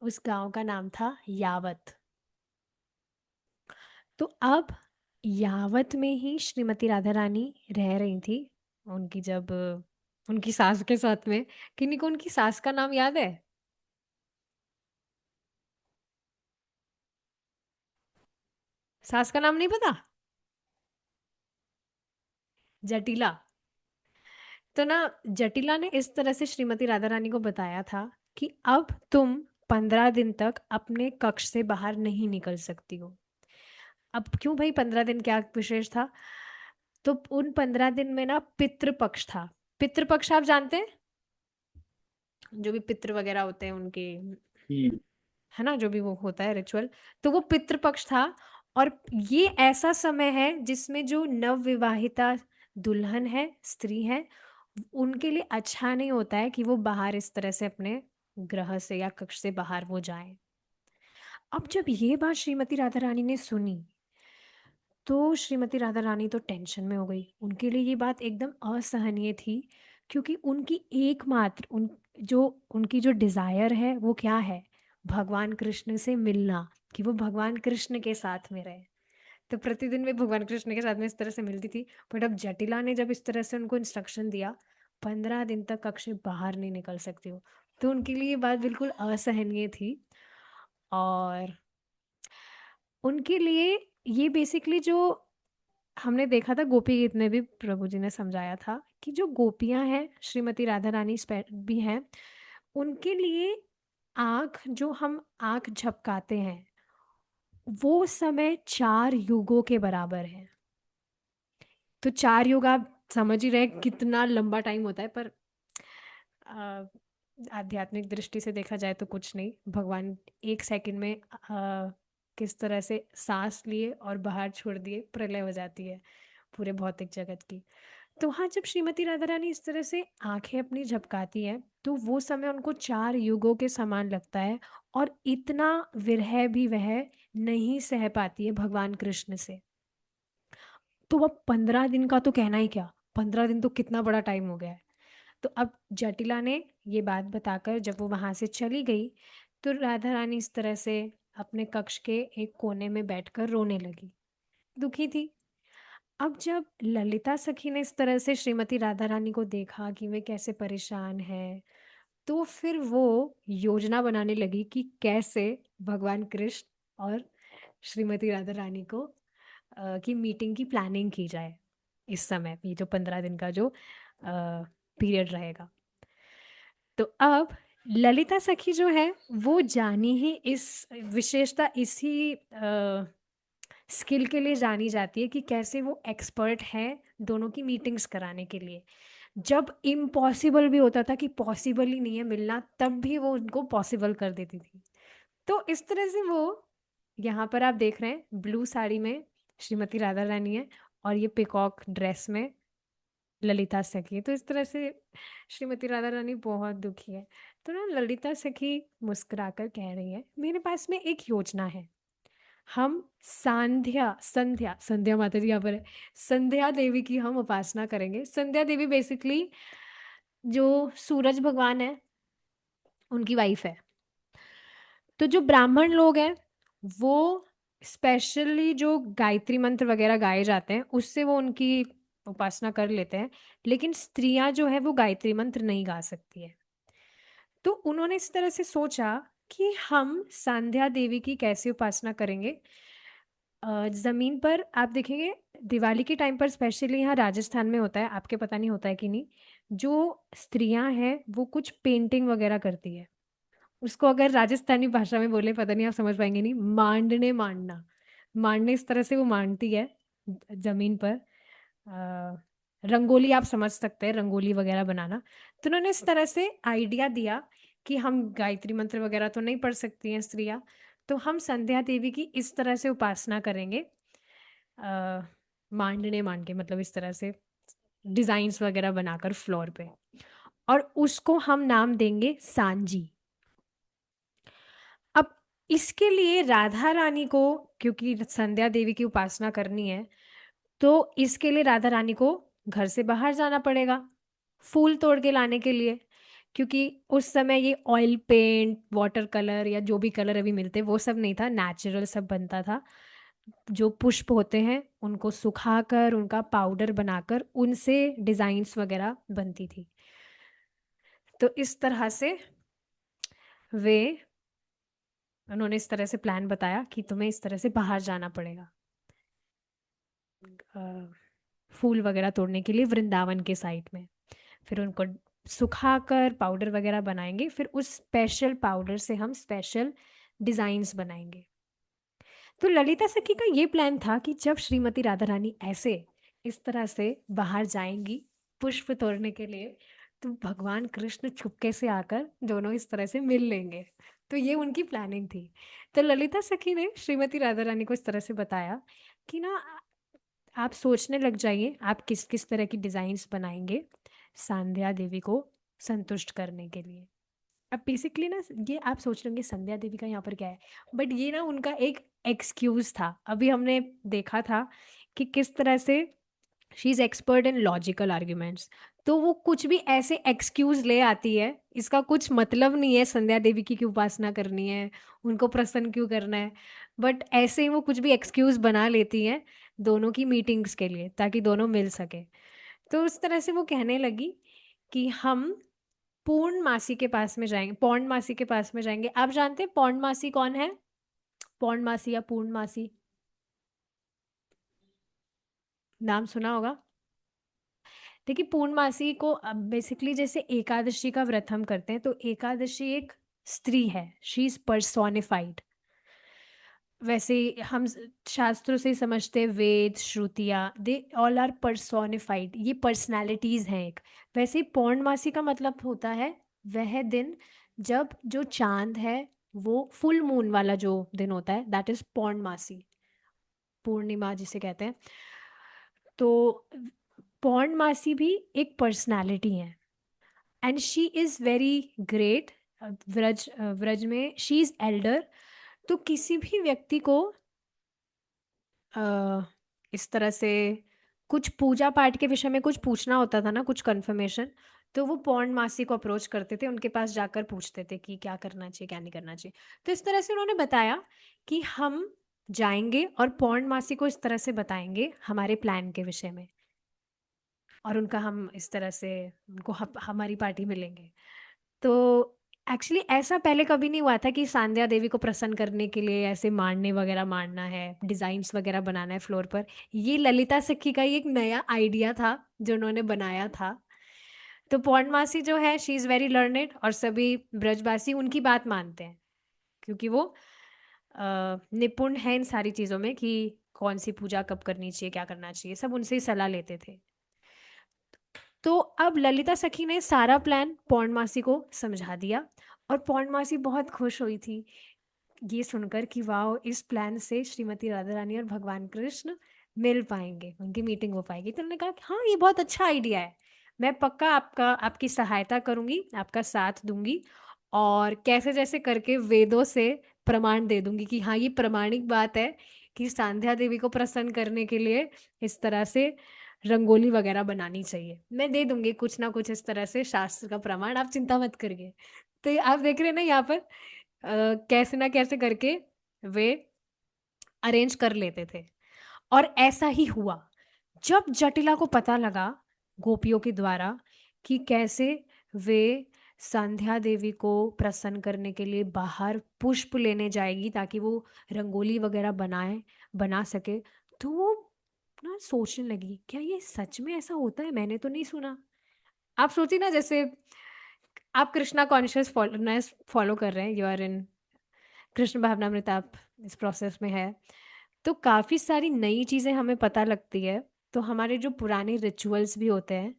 उस गांव का नाम था यावत। तो अब यावत में ही श्रीमती राधा रानी रह रही थी, उनकी जब उनकी सास के साथ में। किन्हीं को उनकी सास का नाम याद है? सास का नाम नहीं पता? जटिला। तो ना जटिला ने इस तरह से श्रीमती राधा रानी को बताया था कि अब तुम 15 दिन तक अपने कक्ष से बाहर नहीं निकल सकती हो। अब क्यों भाई 15 दिन, क्या विशेष था? तो उन 15 दिन में ना पितृपक्ष था। पितृपक्ष आप जानते हैं, जो भी पितृ वगैरह होते हैं उनके, हम्म। है ना, जो भी वो होता है रिचुअल। तो वो पितृपक्ष था। और ये ऐसा समय है जिसमें जो नव विवाहिता दुल्हन है, स्त्री है, उनके लिए अच्छा नहीं होता है कि वो बाहर इस तरह से अपने ग्रह से या कक्ष से बाहर वो जाएं। अब जब ये बात श्रीमती राधा रानी ने सुनी तो श्रीमती राधा रानी तो टेंशन में हो गई। उनके लिए ये बात एकदम असहनीय थी, क्योंकि उनकी एकमात्र उनकी जो डिजायर है वो क्या है? भगवान कृष्ण से मिलना, कि वो भगवान कृष्ण के साथ में रहे। तो प्रतिदिन वे भगवान कृष्ण के साथ में इस तरह से मिलती थी। बट अब जटिला ने जब इस तरह से उनको इंस्ट्रक्शन दिया 15 दिन तक कक्ष से बाहर नहीं निकल सकती हो, तो उनके लिए ये बात बिल्कुल असहनीय थी। और उनके लिए ये बेसिकली जो हमने देखा था गोपी गीत में भी प्रभु जी ने समझाया था कि जो गोपियां हैं, श्रीमती राधा रानी भी हैं, उनके लिए आँख, जो हम आँख झपकाते हैं, वो समय 4 युगों के बराबर है। तो 4 युग आप समझ ही रहे हैं कितना लंबा टाइम होता है। पर आ, आध्यात्मिक दृष्टि से देखा जाए तो कुछ नहीं, भगवान 1 सेकंड में किस तरह से सांस लिए और बाहर छोड़ दिए, प्रलय हो जाती है पूरे भौतिक जगत की। तो हाँ, जब श्रीमती राधा रानी इस तरह से आंखें अपनी झपकाती है तो वो समय उनको 4 युगों के समान लगता है। और इतना विरह भी वह नहीं सह पाती है भगवान कृष्ण से। तो अब 15 दिन का तो कहना ही क्या, 15 दिन तो कितना बड़ा टाइम हो गया है। तो अब जटिला ने ये बात बताकर जब वो वहां से चली गई तो राधा रानी इस तरह से अपने कक्ष के एक कोने में बैठकर रोने लगी, दुखी थी। अब जब ललिता सखी ने इस तरह से श्रीमती राधा रानी को देखा कि वे कैसे परेशान है, तो फिर वो योजना बनाने लगी कि कैसे भगवान कृष्ण और श्रीमती राधा रानी को की मीटिंग की प्लानिंग की जाए इस समय, ये जो 15 दिन का जो पीरियड रहेगा। तो अब ललिता सखी जो है वो जानी ही इस विशेषता, इसी स्किल के लिए जानी जाती है कि कैसे वो एक्सपर्ट है दोनों की मीटिंग्स कराने के लिए। जब इम्पॉसिबल भी होता था कि पॉसिबल ही नहीं है मिलना, तब भी वो उनको पॉसिबल कर देती थी। तो इस तरह से वो, यहाँ पर आप देख रहे हैं ब्लू साड़ी में श्रीमती राधा रानी है और ये पिकॉक ड्रेस में ललिता सखी। तो इस तरह से श्रीमती राधा रानी बहुत दुखी है। तो ना ललिता सखी मुस्कुराकर कह रही है, मेरे पास में एक योजना है। हम संध्या संध्या संध्या माता जी यहाँ पर है, संध्या देवी की हम उपासना करेंगे। संध्या देवी बेसिकली जो सूरज भगवान है उनकी वाइफ है। तो जो ब्राह्मण लोग हैं वो स्पेशली जो गायत्री मंत्र वगैरह गाए जाते हैं उससे वो उनकी उपासना कर लेते हैं, लेकिन स्त्रियां जो है वो गायत्री मंत्र नहीं गा सकती है। तो उन्होंने इस तरह से सोचा कि हम संध्या देवी की कैसे उपासना करेंगे। जमीन पर आप देखेंगे दिवाली के टाइम पर स्पेशली यहाँ राजस्थान में होता है, आपके पता नहीं होता है कि नहीं, जो स्त्रियां हैं वो कुछ पेंटिंग वगैरह करती है। उसको अगर राजस्थानी भाषा में बोले पता नहीं आप समझ पाएंगे नहीं, मांडने मांडना, मांडने इस तरह से वो मांडती है जमीन पर। रंगोली आप समझ सकते हैं, रंगोली वगैरह बनाना। तो उन्होंने इस तरह से आइडिया दिया कि हम गायत्री मंत्र वगैरह तो नहीं पढ़ सकती हैं स्त्रियां, तो हम संध्या देवी की इस तरह से उपासना करेंगे। मांडने मांड के मतलब इस तरह से डिजाइन्स वगैरह बनाकर फ्लोर पे, और उसको हम नाम देंगे सांजी। अब इसके लिए राधा रानी को, क्योंकि संध्या देवी की उपासना करनी है, तो इसके लिए राधा रानी को घर से बाहर जाना पड़ेगा फूल तोड़ के लाने के लिए। क्योंकि उस समय ये ऑयल पेंट, वाटर कलर या जो भी कलर अभी मिलते वो सब नहीं था, नेचुरल सब बनता था। जो पुष्प होते हैं उनको सुखाकर उनका पाउडर बनाकर उनसे डिजाइन्स वगैरह बनती थी। तो इस तरह से वे उन्होंने इस तरह से प्लान बताया कि तुम्हें इस तरह से बाहर जाना पड़ेगा फूल वगैरह तोड़ने के लिए वृंदावन के साइड में। फिर उनको सुखाकर पाउडर वगैरह बनाएंगे, फिर उस स्पेशल पाउडर से हम स्पेशल डिजाइन्स बनाएंगे। तो ललिता सखी का ये प्लान था कि जब श्रीमती राधा रानी ऐसे इस तरह से बाहर जाएंगी पुष्प तोड़ने के लिए, तो भगवान कृष्ण चुपके से आकर दोनों इस तरह से मिल लेंगे। तो ये उनकी प्लानिंग थी। तो ललिता सखी ने श्रीमती राधा रानी को इस तरह से बताया कि ना आप सोचने लग जाइए आप किस किस तरह की डिजाइन्स बनाएंगे संध्या देवी को संतुष्ट करने के लिए। अब बेसिकली ना ये आप सोच रहे होंगे संध्या देवी का यहाँ पर क्या है, बट ये ना उनका एक एक्सक्यूज था। अभी हमने देखा था कि किस तरह से she is expert in logical arguments, तो वो कुछ भी ऐसे एक्सक्यूज ले आती है, इसका कुछ मतलब नहीं है संध्या देवी की क्यों उपासना करनी है, उनको प्रसन्न क्यों करना है, बट ऐसे ही वो कुछ भी एक्सक्यूज बना लेती हैं दोनों की मीटिंग्स के लिए ताकि दोनों मिल सके। तो उस तरह से वो कहने लगी कि हम पूर्णमासी के पास में जाएंगे, पौर्णमासी के पास में जाएंगे। आप जानते हैं पौर्णमासी कौन है? पौर्णमासी या पूर्णमासी, नाम सुना होगा। देखिए पूर्णमासी को बेसिकली जैसे एकादशी का व्रत हम करते हैं, तो एकादशी एक स्त्री है, शी इज पर्सोनिफाइड। वैसे ही हम शास्त्रों से ही समझते हैं, वेद श्रुतियाँ दे ऑल आर पर्सोनिफाइड, ये पर्सनालिटीज हैं एक। वैसे ही पौर्णमासी का मतलब होता है वह दिन जब जो चांद है वो फुल मून वाला जो दिन होता है, दैट इज पौर्णमासी, पूर्णिमा जिसे कहते हैं। तो पौर्णमासी भी एक पर्सनालिटी है and she is very great. Vraj में शी इज एल्डर। तो किसी भी व्यक्ति को इस तरह से कुछ पूजा पाठ के विषय में कुछ पूछना होता था ना, कुछ कंफर्मेशन, तो वो पौर्णमासी को अप्रोच करते थे, उनके पास जाकर पूछते थे कि क्या करना चाहिए क्या नहीं करना चाहिए। तो इस तरह से उन्होंने बताया कि हम जाएंगे और पौर्णमासी को इस तरह से बताएंगे हमारे प्लान के विषय में, और उनका हम इस तरह से उनको हमारी पार्टी में लेंगे। तो एक्चुअली ऐसा पहले कभी नहीं हुआ था कि सांध्या देवी को प्रसन्न करने के लिए ऐसे मारने वगैरह मारना है, डिजाइन्स वगैरह बनाना है फ्लोर पर। ये ललिता सखी का ही एक नया आइडिया था जो उन्होंने बनाया था। तो पौर्णमासी जो है शी इज़ वेरी लर्नेड और सभी ब्रजवासी उनकी बात मानते हैं क्योंकि वो निपुण है इन सारी चीज़ों में कि कौन सी पूजा कब करनी चाहिए क्या करना चाहिए, सब उनसे ही सलाह लेते थे। तो अब ललिता सखी ने सारा प्लान पौर्णमासी को समझा दिया और पौर्णमासी बहुत खुश हुई थी ये सुनकर कि वाह, इस प्लान से श्रीमती राधा रानी और भगवान कृष्ण मिल पाएंगे, उनकी मीटिंग हो पाएगी। तो उन्होंने कहा कि हाँ, ये बहुत अच्छा आइडिया है, मैं पक्का आपकी सहायता करूंगी, आपका साथ दूंगी, और कैसे जैसे करके वेदों से प्रमाण दे दूंगी कि हाँ, ये प्रमाणिक बात है कि सांध्या देवी को प्रसन्न करने के लिए इस तरह से रंगोली वगैरह बनानी चाहिए। मैं दे दूंगी कुछ ना कुछ इस तरह से शास्त्र का प्रमाण, आप चिंता मत करिए। तो आप देख रहे हैं ना यहाँ पर कैसे ना कैसे करके वे अरेंज कर लेते थे। और ऐसा ही हुआ। जब जटिला को पता लगा गोपियों के द्वारा कि कैसे वे संध्या देवी को प्रसन्न करने के लिए बाहर पुष्प लेने जाएगी ताकि वो रंगोली वगैरह बना सके, तो वो ना सोचने लगी, क्या ये सच में ऐसा होता है? मैंने तो नहीं सुना। आप सोचिए ना, जैसे आप कृष्णा कॉन्शियस फॉलो कर रहे हैं, यू आर इन कृष्ण भावनामृत, आप इस प्रोसेस में है, तो काफ़ी सारी नई चीज़ें हमें पता लगती है। तो हमारे जो पुराने रिचुअल्स भी होते हैं,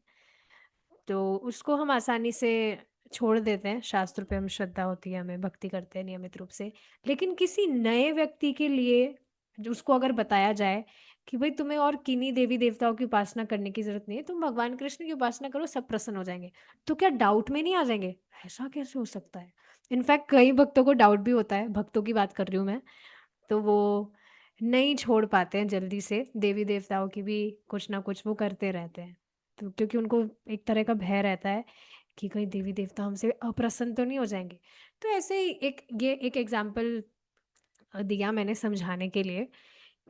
तो उसको हम आसानी से छोड़ देते हैं, शास्त्र पे हम श्रद्धा होती है, हमें भक्ति करते हैं नियमित रूप से। लेकिन किसी नए व्यक्ति के लिए जो उसको अगर बताया जाए कि भाई तुम्हें और किन्हीं देवी देवताओं की उपासना करने की जरूरत नहीं है, तुम भगवान कृष्ण की उपासना करो, सब प्रसन्न हो जाएंगे, तो क्या डाउट में नहीं आ जाएंगे? ऐसा कैसे हो सकता है? इनफैक्ट कई भक्तों को डाउट भी होता है, भक्तों की बात कर रही हूँ मैं, तो वो नहीं छोड़ पाते हैं जल्दी से, देवी देवताओं की भी कुछ ना कुछ वो करते रहते हैं। तो क्योंकि उनको एक तरह का भय रहता है कि कहीं देवी देवता हमसे अप्रसन्न तो नहीं हो जाएंगे। तो ऐसे ही ये एक एग्जाम्पल दिया मैंने समझाने के लिए।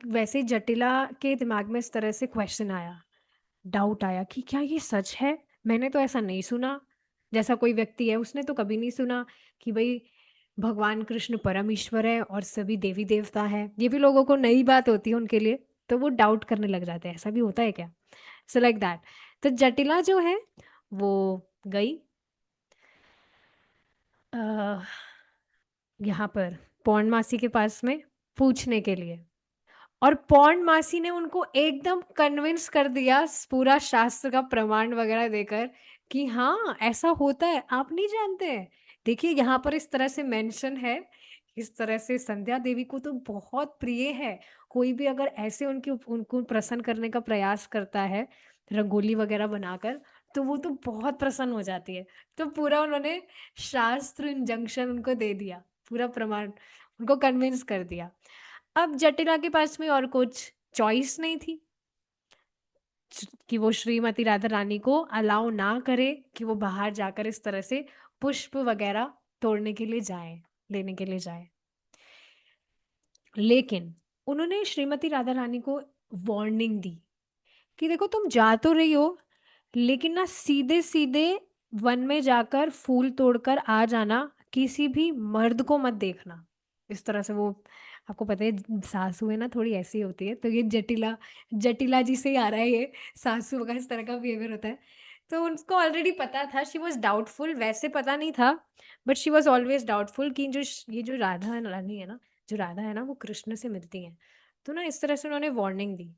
वैसे ही जटिला के दिमाग में इस तरह से क्वेश्चन आया, डाउट आया कि क्या ये सच है? मैंने तो ऐसा नहीं सुना। जैसा कोई व्यक्ति है उसने तो कभी नहीं सुना कि भाई भगवान कृष्ण परम ईश्वर है और सभी देवी देवता है। ये भी लोगों को नई बात होती है उनके लिए, तो वो डाउट करने लग जाते हैं, ऐसा भी होता है क्या? So like that. तो जटिला जो है वो गई अ, यहाँ पर पौर्णमासी के पास में पूछने के लिए, और पौर्णमासी ने उनको एकदम कन्विंस कर दिया पूरा शास्त्र का प्रमाण वगैरह देकर कि हाँ, ऐसा होता है, आप नहीं जानते हैं। देखिए यहाँ पर इस तरह से मेंशन है, इस तरह से संध्या देवी को तो बहुत प्रिय है, कोई भी अगर ऐसे उनको प्रसन्न करने का प्रयास करता है रंगोली वगैरह बनाकर, तो वो तो बहुत प्रसन्न हो जाती है। तो पूरा उन्होंने शास्त्र इंजंक्शन उनको दे दिया, पूरा प्रमाण उनको कन्विंस कर दिया। अब जटिला के पास में और कुछ चॉइस नहीं थी कि वो श्रीमती राधा रानी को अलाउ ना करे कि वो बाहर जाकर इस तरह से पुष्प वगैरह तोड़ने के लिए जाए, लेने के लिए जाए। लेकिन उन्होंने श्रीमती राधा रानी को वार्निंग दी कि देखो, तुम जा तो रही हो, लेकिन ना सीधे सीधे वन में जाकर फूल तोड़कर आ जाना, किसी भी मर्द को मत देखना। इस तरह से वो, आपको पता है सासू है ना, थोड़ी ऐसी होती है, तो ये जटिला जटिला जी से ही आ रहा है ये, सासू का इस तरह का बिहेवियर होता है। तो उनको ऑलरेडी पता था, शी वॉज डाउटफुल, वैसे पता नहीं था, but she was always doubtful कि ये जो राधा रानी है ना, जो राधा है ना, वो कृष्ण से मिलती हैं। तो ना इस तरह से उन्होंने वार्निंग दी।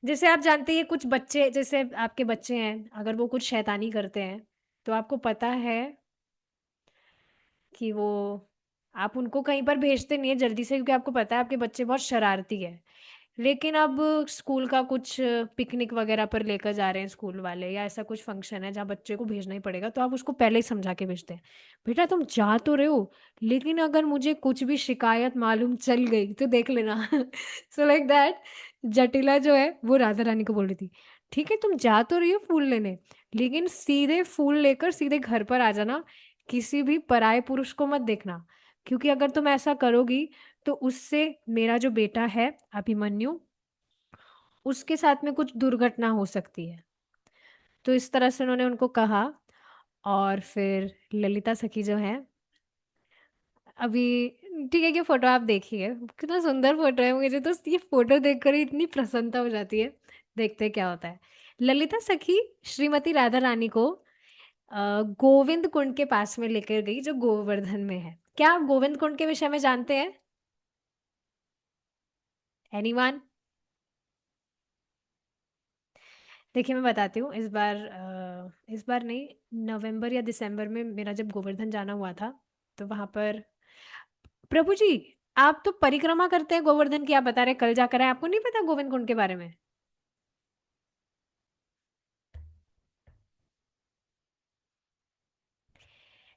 जैसे आप जानते हैं कुछ बच्चे, जैसे आपके बच्चे हैं, अगर वो कुछ शैतानी करते हैं, तो आपको पता है कि वो, आप उनको कहीं पर भेजते नहीं है जल्दी से, क्योंकि आपको पता है आपके बच्चे बहुत शरारती है। लेकिन अब स्कूल का कुछ पिकनिक वगैरह पर लेकर जा रहे हैं स्कूल वाले, या ऐसा कुछ फंक्शन है जहाँ बच्चे को भेजना ही पड़ेगा, तो आप उसको पहले ही समझा के भेजते हैं, बेटा तुम जा तो रहे हो, लेकिन अगर मुझे कुछ भी शिकायत मालूम चल गई तो देख लेना। सो लाइक दैट, जटिला जो है वो राधा रानी को बोल रही थी, ठीक है तुम जा तो रही हो फूल लेने, लेकिन सीधे फूल लेकर सीधे घर पर आ जाना, किसी भी पराये पुरुष को मत देखना, क्योंकि अगर तुम ऐसा करोगी तो उससे मेरा जो बेटा है अभिमन्यु, उसके साथ में कुछ दुर्घटना हो सकती है। तो इस तरह से उन्होंने उनको कहा। और फिर ललिता सखी जो है, अभी ठीक है, ये फोटो आप देखिए, कितना सुंदर फोटो है, मुझे तो ये फोटो देखकर ही इतनी प्रसन्नता हो जाती है। देखते हैं क्या होता है। ललिता सखी श्रीमती राधा रानी को गोविंद कुंड के पास में लेकर गई, जो गोवर्धन में है। क्या आप गोविंद कुंड के विषय में जानते हैं? एनीवन? देखिए मैं बताती हूँ, इस बार नहीं, नवंबर या दिसंबर में मेरा जब गोवर्धन जाना हुआ था, तो वहाँ पर प्रभु जी, आप तो परिक्रमा करते हैं गोवर्धन की, आप बता रहे कल जाकर आए, आपको नहीं पता गोविंद कुंड के बारे में?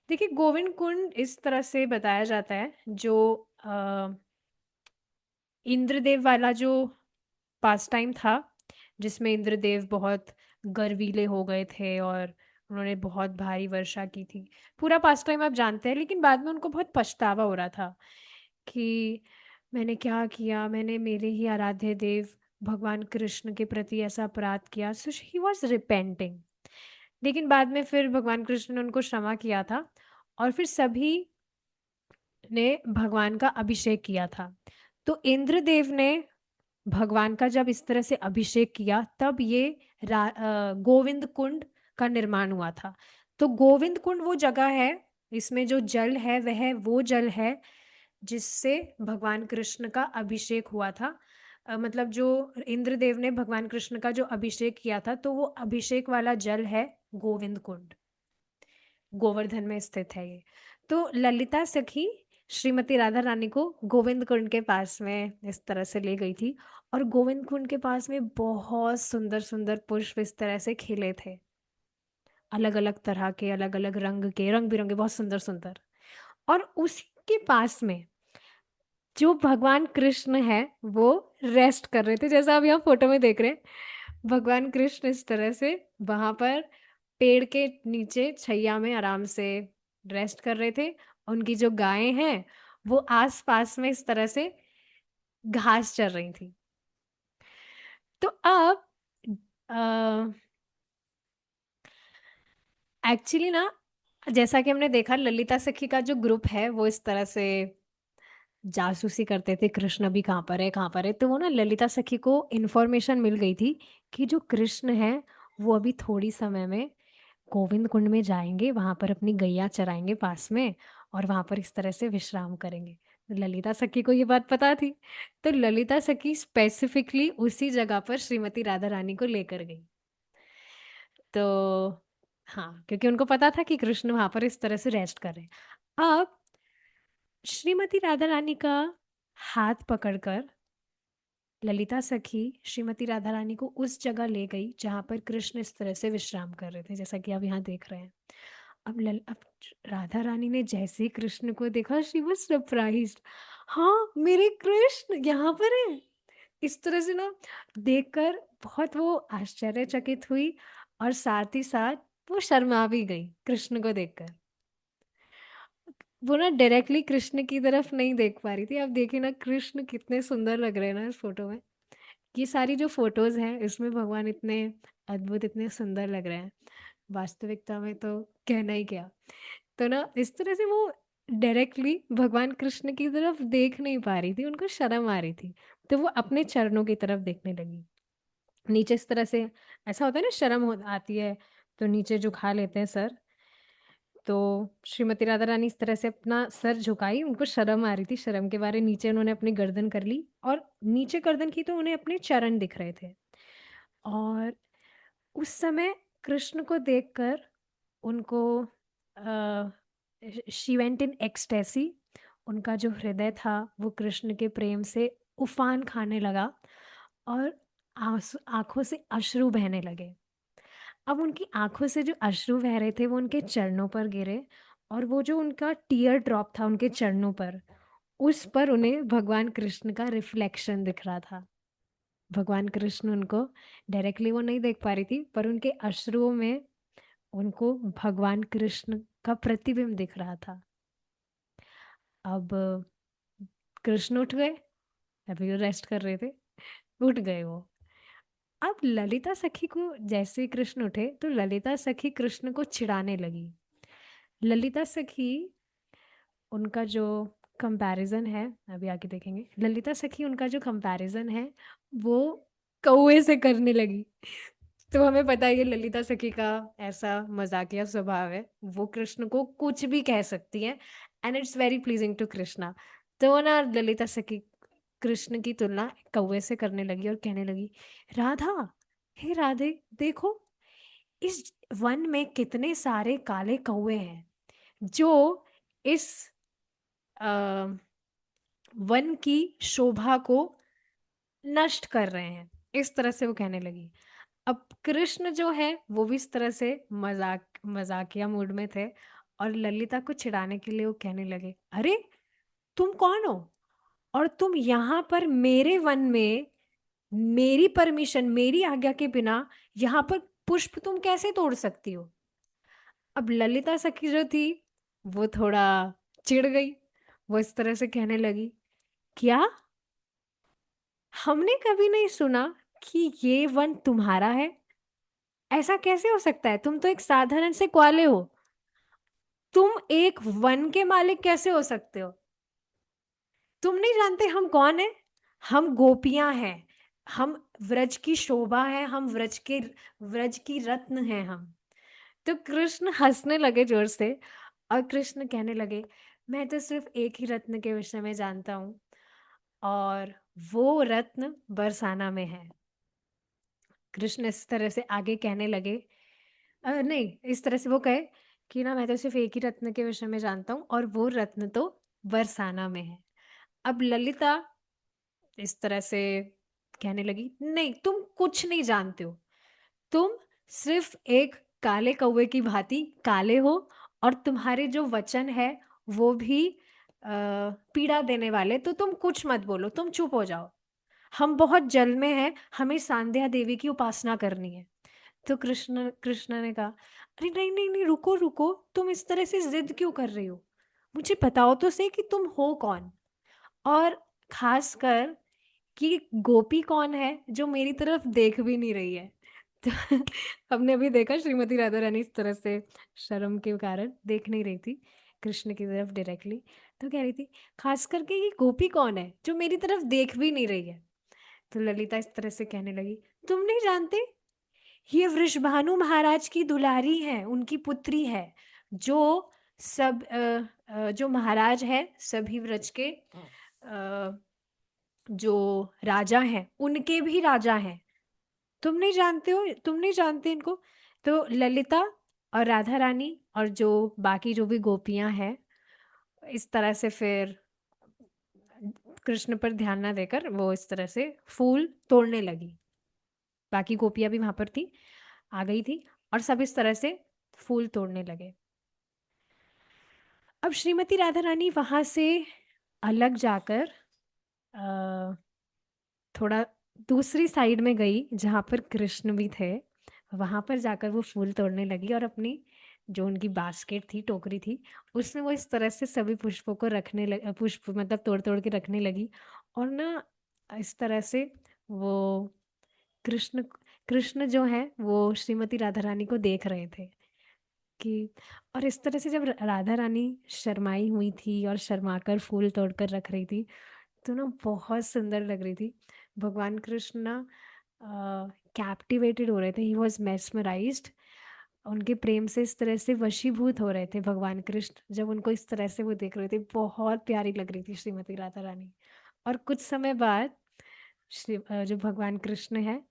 देखिए, गोविंद कुंड इस तरह से बताया जाता है, जो इंद्रदेव वाला जो पास टाइम था, जिसमें इंद्रदेव बहुत गर्वीले हो गए थे और उन्होंने बहुत भारी वर्षा की थी। पूरा पास टाइम आप जानते हैं, लेकिन बाद में उनको बहुत पछतावा हो रहा था कि मैंने क्या किया, मैंने मेरे ही आराध्य देव भगवान कृष्ण के प्रति ऐसा अपराध किया। सो ही वॉज रिपेंटिंग। लेकिन बाद में फिर भगवान कृष्ण ने उनको क्षमा किया था, और फिर सभी ने भगवान का अभिषेक किया था। तो इंद्रदेव ने भगवान का जब इस तरह से अभिषेक किया, तब ये गोविंद कुंड का निर्माण हुआ था। तो गोविंद कुंड वो जगह है, इसमें जो जल है वह वो जल है जिससे भगवान कृष्ण का अभिषेक हुआ था। मतलब जो इंद्रदेव ने भगवान कृष्ण का जो अभिषेक किया था, तो वो अभिषेक वाला जल है गोविंद कुंड। गोवर्धन में स्थित है ये। तो ललिता सखी श्रीमती राधा रानी को गोविंद कुंड के पास में इस तरह से ले गई थी, और गोविंद कुंड के पास में बहुत सुंदर सुंदर पुष्प इस तरह से खिले थे, अलग अलग तरह के, अलग अलग रंग के, रंग बिरंगे, बहुत सुंदर सुंदर। और उसी के पास में जो भगवान कृष्ण है वो रेस्ट कर रहे थे, जैसा आप यहाँ फोटो में देख रहे हैं। भगवान कृष्ण इस तरह से वहां पर पेड़ के नीचे छैया में आराम से रेस्ट कर रहे थे। उनकी जो गायें हैं वो आस पास में इस तरह से घास चर रही थी। तो अब एक्चुअली ना, जैसा कि हमने देखा, ललिता सखी का जो ग्रुप है वो इस तरह से जासूसी करते थे, कृष्ण अभी कहाँ पर है, कहाँ पर है। तो वो ना, ललिता सखी को इन्फॉर्मेशन मिल गई थी कि जो कृष्ण है वो अभी थोड़ी समय में गोविंद कुंड में जाएंगे, वहां पर अपनी गैया चराएंगे पास में, और वहां पर इस तरह से विश्राम करेंगे। तो ललिता सखी को ये बात पता थी। तो ललिता सखी स्पेसिफिकली उसी जगह पर श्रीमती राधा रानी को लेकर गई। तो हाँ, क्योंकि उनको पता था कि कृष्ण वहां पर इस तरह से रेस्ट कर रहे हैं। अब श्रीमती राधा रानी का हाथ पकड़कर ललिता सखी श्रीमती राधा रानी को उस जगह ले गई जहां पर कृष्ण इस तरह से विश्राम कर रहे थे, जैसा कि आप यहाँ देख रहे हैं। अब राधा रानी ने जैसे ही कृष्ण को देखा, शी वाज सरप्राइज्ड। हाँ, मेरे कृष्ण यहाँ पर है, इस तरह से ना देखकर बहुत वो आश्चर्यचकित हुई, और साथ ही साथ वो शर्मा भी गई कृष्ण को देखकर। वो ना डायरेक्टली कृष्ण की तरफ नहीं देख पा रही थी। अब देखिए ना, कृष्ण कितने सुंदर लग रहे हैं ना इस फोटो में। ये सारी जो फोटोज हैं इसमें भगवान इतने अद्भुत, इतने सुंदर लग रहे हैं, वास्तविकता में तो कहना ही क्या। तो ना इस तरह से वो डायरेक्टली भगवान कृष्ण की तरफ देख नहीं पा रही थी, उनको शर्म आ रही थी। तो वो अपने चरणों की तरफ देखने लगी, नीचे इस तरह से। ऐसा होता है ना, शर्म हो आती है तो नीचे झुका लेते हैं सर। तो श्रीमती राधा रानी इस तरह से अपना सर झुकाई, उनको शर्म आ रही थी, शर्म के बारे नीचे उन्होंने अपनी गर्दन कर ली, और नीचे गर्दन की तो उन्हें अपने चरण दिख रहे थे। और उस समय कृष्ण को देखकर उनको शी वेंट इन एक्सटेसी। उनका जो हृदय था वो कृष्ण के प्रेम से उफान खाने लगा, और आंखों से अश्रु बहने लगे। अब उनकी आंखों से जो अश्रु बह रहे थे वो उनके चरणों पर गिरे, और वो जो उनका टीयर ड्रॉप था उनके चरणों पर, उस पर उन्हें भगवान कृष्ण का रिफ्लेक्शन दिख रहा था। भगवान कृष्ण उनको डायरेक्टली वो नहीं देख पा रही थी, पर उनके अश्रुओं में उनको भगवान कृष्ण का प्रतिबिंब दिख रहा था। अब कृष्ण उठ गए, अभी वो रेस्ट कर रहे थे, उठ गए वो। अब ललिता सखी को जैसे ही कृष्ण उठे, तो ललिता सखी कृष्ण को चिढ़ाने लगी। ललिता सखी, उनका जो कंपैरिजन है, अभी आगे देखेंगे, ललिता सखी उनका जो कंपैरिजन है वो कौवे से करने लगी। तो हमें पता है ये ललिता सखी का ऐसा मजाकिया स्वभाव है, वो कृष्ण को कुछ भी कह सकती है, and it's very pleasing to Krishna. तो वो ना, ललिता सखी कृष्ण की तुलना कौवे से करने लगी और कहने लगी, राधा, हे राधे, देखो इस वन में कितने सारे काले कौवे हैं जो इस वन की शोभा को नष्ट कर रहे हैं, इस तरह से वो कहने लगी। अब कृष्ण जो है वो भी इस तरह से मजाकिया मूड में थे, और ललिता को चिढ़ाने के लिए वो कहने लगे, अरे तुम कौन हो, और तुम यहाँ पर मेरे वन में मेरी परमिशन, मेरी आज्ञा के बिना यहाँ पर पुष्प तुम कैसे तोड़ सकती हो। अब ललिता सखी जो थी वो थोड़ा चिढ़ गई, वो इस तरह से कहने लगी, क्या, हमने कभी नहीं सुना कि ये वन तुम्हारा है, ऐसा कैसे हो सकता है, तुम तो एक साधारण से ग्वाले हो, तुम एक वन के मालिक कैसे हो सकते हो, तुम नहीं जानते हम कौन है, हम गोपियां हैं, हम व्रज की शोभा है, हम व्रज की रत्न हैं हम। तो कृष्ण हंसने लगे जोर से, और कृष्ण कहने लगे, मैं तो सिर्फ एक ही रत्न के विषय में जानता हूँ, और वो रत्न बरसाना में है। कृष्ण इस तरह से आगे कहने लगे, नहीं, इस तरह से वो कहे कि ना, मैं तो सिर्फ एक ही रत्न के विषय में जानता हूँ, और वो रत्न तो बरसाना में है। अब ललिता इस तरह से कहने लगी, नहीं, तुम कुछ नहीं जानते हो, तुम सिर्फ एक काले कौवे की भांति काले हो, और तुम्हारे जो वचन है वो भी पीड़ा देने वाले, तो तुम कुछ मत बोलो, तुम चुप हो जाओ, हम बहुत जल में हैं, हमें सांध्या देवी की उपासना करनी है। तो कृष्ण कृष्ण ने कहा, अरे नहीं नहीं नहीं, रुको रुको, तुम इस तरह से जिद क्यों कर रही हो, मुझे बताओ तो सही कि तुम हो कौन, और खासकर कि गोपी कौन है जो मेरी तरफ देख भी नहीं रही है। तो हमने अभी देखा श्रीमती राधा रानी इस तरह से शर्म के कारण देख नहीं रही थी कृष्ण की तरफ डायरेक्टली, तो कह रही थी, खास करके ये गोपी कौन है जो मेरी तरफ देख भी नहीं रही है। तो ललिता इस तरह से कहने लगी, तुम नहीं जानते, ये वृषभानु महाराज की दुलारी है, उनकी पुत्री है, जो जो महाराज है सभी व्रज के, जो राजा हैं उनके भी राजा हैं, तुम नहीं जानते हो, तुम नहीं जानते इनको। तो ललिता और राधा रानी और जो बाकी जो भी गोपियां हैं इस तरह से फिर कृष्ण पर ध्यान ना देकर वो इस तरह से फूल तोड़ने लगी। बाकी गोपियां भी वहां पर थी, आ गई थी, और सब इस तरह से फूल तोड़ने लगे। अब श्रीमती राधा रानी वहां से अलग जाकर अ, थोड़ा दूसरी साइड में गई जहाँ पर कृष्ण भी थे, वहां पर जाकर वो फूल तोड़ने लगी, और अपनी जो उनकी बास्केट थी, टोकरी थी, उसमें वो इस तरह से सभी पुष्पों को पुष्प मतलब तोड़ तोड़ के रखने लगी। और ना इस तरह से वो कृष्ण कृष्ण जो है वो श्रीमती राधा रानी को देख रहे थे कि, और इस तरह से जब राधा रानी शर्माई हुई थी और शर्माकर फूल तोड़कर रख रही थी, तो ना बहुत सुंदर लग रही थी। भगवान कृष्ण ना कैप्टिवेटेड हो रहे थे, ही वॉज मेस्मराइज्ड, उनके प्रेम से इस तरह से वशीभूत हो रहे थे भगवान कृष्ण, जब उनको इस तरह से वो देख रहे थे, बहुत प्यारी लग रही थी श्रीमती राधा रानी। और कुछ समय बाद जो भगवान कृष्ण है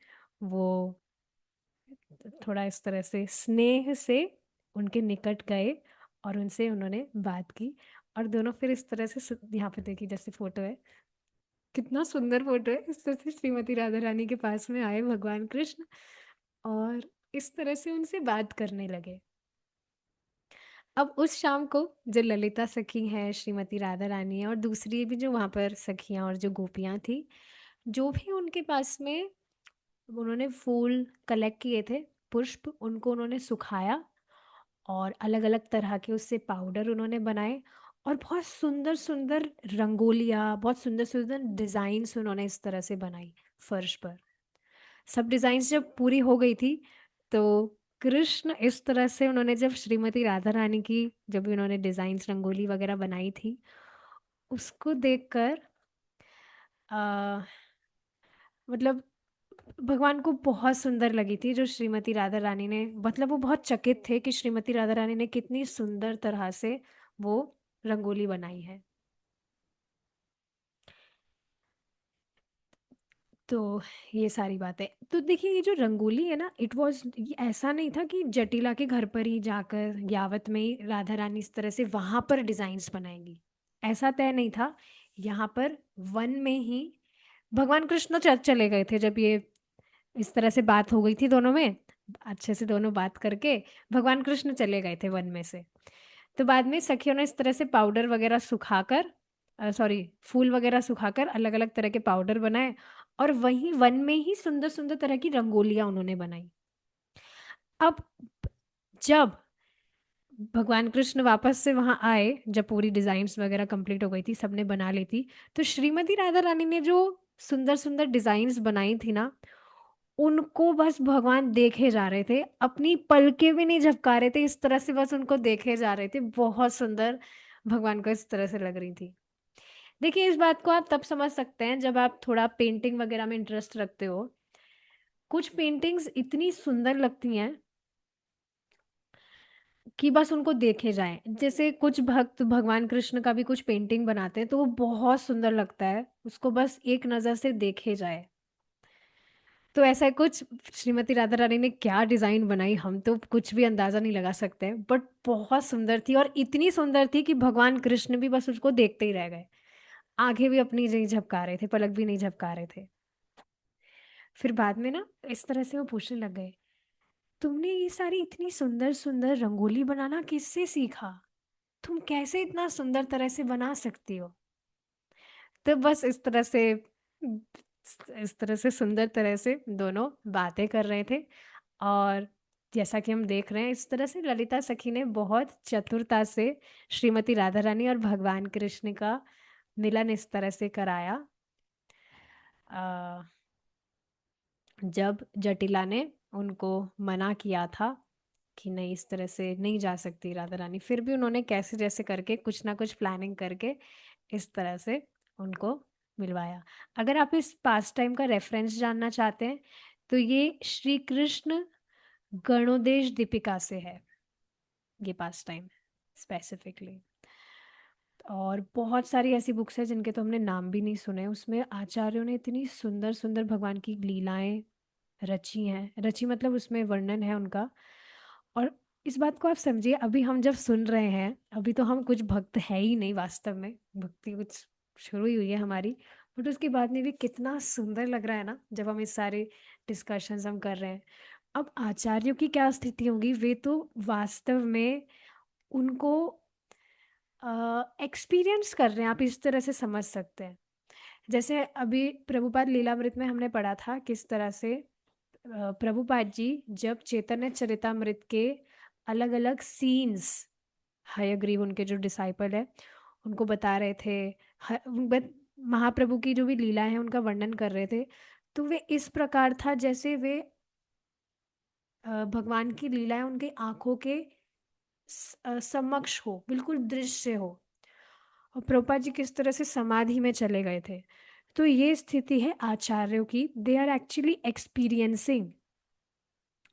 वो थोड़ा इस तरह से स्नेह से उनके निकट गए, और उनसे उन्होंने बात की, और दोनों फिर इस तरह से यहाँ पे देखिए जैसे फोटो है, कितना सुंदर फोटो है, इस तरह से श्रीमती राधा रानी के पास में आए भगवान कृष्ण, और इस तरह से उनसे बात करने लगे। अब उस शाम को जो ललिता सखी है, श्रीमती राधा रानी है, और दूसरी भी जो वहाँ पर सखियाँ और जो गोपियाँ थी, जो भी उनके पास में उन्होंने फूल कलेक्ट किए थे, पुष्प, उनको उन्होंने सुखाया, और अलग अलग तरह के उससे पाउडर उन्होंने बनाए, और बहुत सुंदर सुंदर रंगोलियाँ, बहुत सुंदर सुंदर डिज़ाइंस उन्होंने इस तरह से बनाई फर्श पर। सब डिज़ाइंस जब पूरी हो गई थी, तो कृष्ण इस तरह से उन्होंने जब श्रीमती राधा रानी की जब भी उन्होंने डिज़ाइंस रंगोली वगैरह बनाई थी, उसको देखकर आ, मतलब भगवान को बहुत सुंदर लगी थी जो श्रीमती राधा रानी ने, मतलब वो बहुत चकित थे कि श्रीमती राधा रानी ने कितनी सुंदर तरह से वो रंगोली बनाई है। तो ये सारी बातें, तो देखिए ये जो रंगोली है ना, इट वाज, ये ऐसा नहीं था कि जटिला के घर पर ही जाकर यावत में ही राधा रानी इस तरह से वहां पर डिजाइन्स बनाएंगी, ऐसा तय नहीं था। यहाँ पर वन में ही भगवान कृष्ण चले गए थे, जब ये इस तरह से बात हो गई थी दोनों में, अच्छे से दोनों बात करके भगवान कृष्ण चले गए थे वन में से। तो बाद में सखियों ने इस तरह से पाउडर वगैरह सुखाकर, सॉरी, फूल वगैरह सुखाकर अलग अलग तरह के पाउडर बनाए, और वहीं वन में ही सुंदर सुंदर तरह की रंगोलियां उन्होंने बनाई। अब जब भगवान कृष्ण वापस से वहां आए, जब पूरी डिजाइन्स वगैरह कंप्लीट हो गई थी, सबने बना ली थी, तो श्रीमती राधा रानी ने जो सुंदर सुंदर डिजाइन्स बनाई थी ना, उनको बस भगवान देखे जा रहे थे, अपनी पलकें भी नहीं झपका रहे थे, इस तरह से बस उनको देखे जा रहे थे। बहुत सुंदर भगवान को इस तरह से लग रही थी। देखिए, इस बात को आप तब समझ सकते हैं जब आप थोड़ा पेंटिंग वगैरह में इंटरेस्ट रखते हो। कुछ पेंटिंग्स इतनी सुंदर लगती हैं कि बस उनको देखे जाएं। जैसे कुछ भक्त भगवान कृष्ण का भी कुछ पेंटिंग बनाते हैं, तो वो बहुत सुंदर लगता है, उसको बस एक नज़र से देखे जाए। तो ऐसा कुछ श्रीमती राधा रानी ने क्या डिज़ाइन बनाई, हम तो कुछ भी अंदाज़ा नहीं लगा सकते, बट बहुत सुंदर थी, और इतनी सुंदर थी कि भगवान कृष्ण भी बस उसको देखते ही रह गए, आगे भी अपनी नहीं झपका रहे थे, पलक भी नहीं झपका रहे थे। फिर बाद में ना इस तरह से वो पूछने लग गए, तुमने ये सारी इतनी सुंदर सुंदर रंगोली बनाना किससे सीखा? तुम कैसे इतना सुंदर तरह से बना सकती हो? तो बस इस तरह से सुंदर तरह से दोनों बातें कर रहे थे। और जैसा कि हम देख रहे हैं, इस तरह से ललिता सखी ने बहुत चतुरता से श्रीमती राधा रानी और भगवान कृष्ण का मिलन इस तरह से कराया। अ, जब जटिला ने उनको मना किया था कि नहीं, इस तरह से नहीं जा सकती राधा रानी, फिर भी उन्होंने कैसे जैसे करके कुछ ना कुछ प्लानिंग करके इस तरह से उनको मिलवाया। अगर आप इस पास टाइम का रेफरेंस जानना चाहते हैं, तो ये श्री कृष्ण गणोदेश दीपिका से है, ये पास टाइम स्पेसिफिकली। और बहुत सारी ऐसी बुक्स हैं जिनके तो हमने नाम भी नहीं सुने, उसमें आचार्यों ने इतनी सुंदर सुंदर भगवान की लीलाएं रची हैं, रची मतलब उसमें वर्णन है उनका। और इस बात को आप समझिए, अभी हम जब सुन रहे हैं, अभी तो हम कुछ भक्त है ही नहीं वास्तव में, भक्ति कुछ शुरू ही हुई है हमारी, बट उसके बाद में भी कितना सुंदर लग रहा है ना, जब हम इस सारे डिस्कशंस हम कर रहे हैं। अब आचार्यों की क्या स्थिति होगी, वे तो वास्तव में उनको एक्सपीरियंस कर रहे हैं, आप इस तरह से समझ सकते हैं। जैसे अभी प्रभुपाद लीलामृत में हमने पढ़ा था किस तरह से प्रभुपाद जी जब चैतन्य चरितामृत के अलग अलग सीन्स, हयग्रीव उनके जो डिसाइपल है, उनको बता रहे थे, महाप्रभु की जो भी लीलाएं हैं उनका वर्णन कर रहे थे, तो वे इस प्रकार था जैसे वे भगवान की लीलाएं उनके आंखों के समक्ष हो, बिल्कुल दृश्य हो। और प्रभुपाद जी किस तरह से समाधि में चले गए थे। तो ये स्थिति है आचार्यों की, दे आर एक्चुअली एक्सपीरियंसिंग।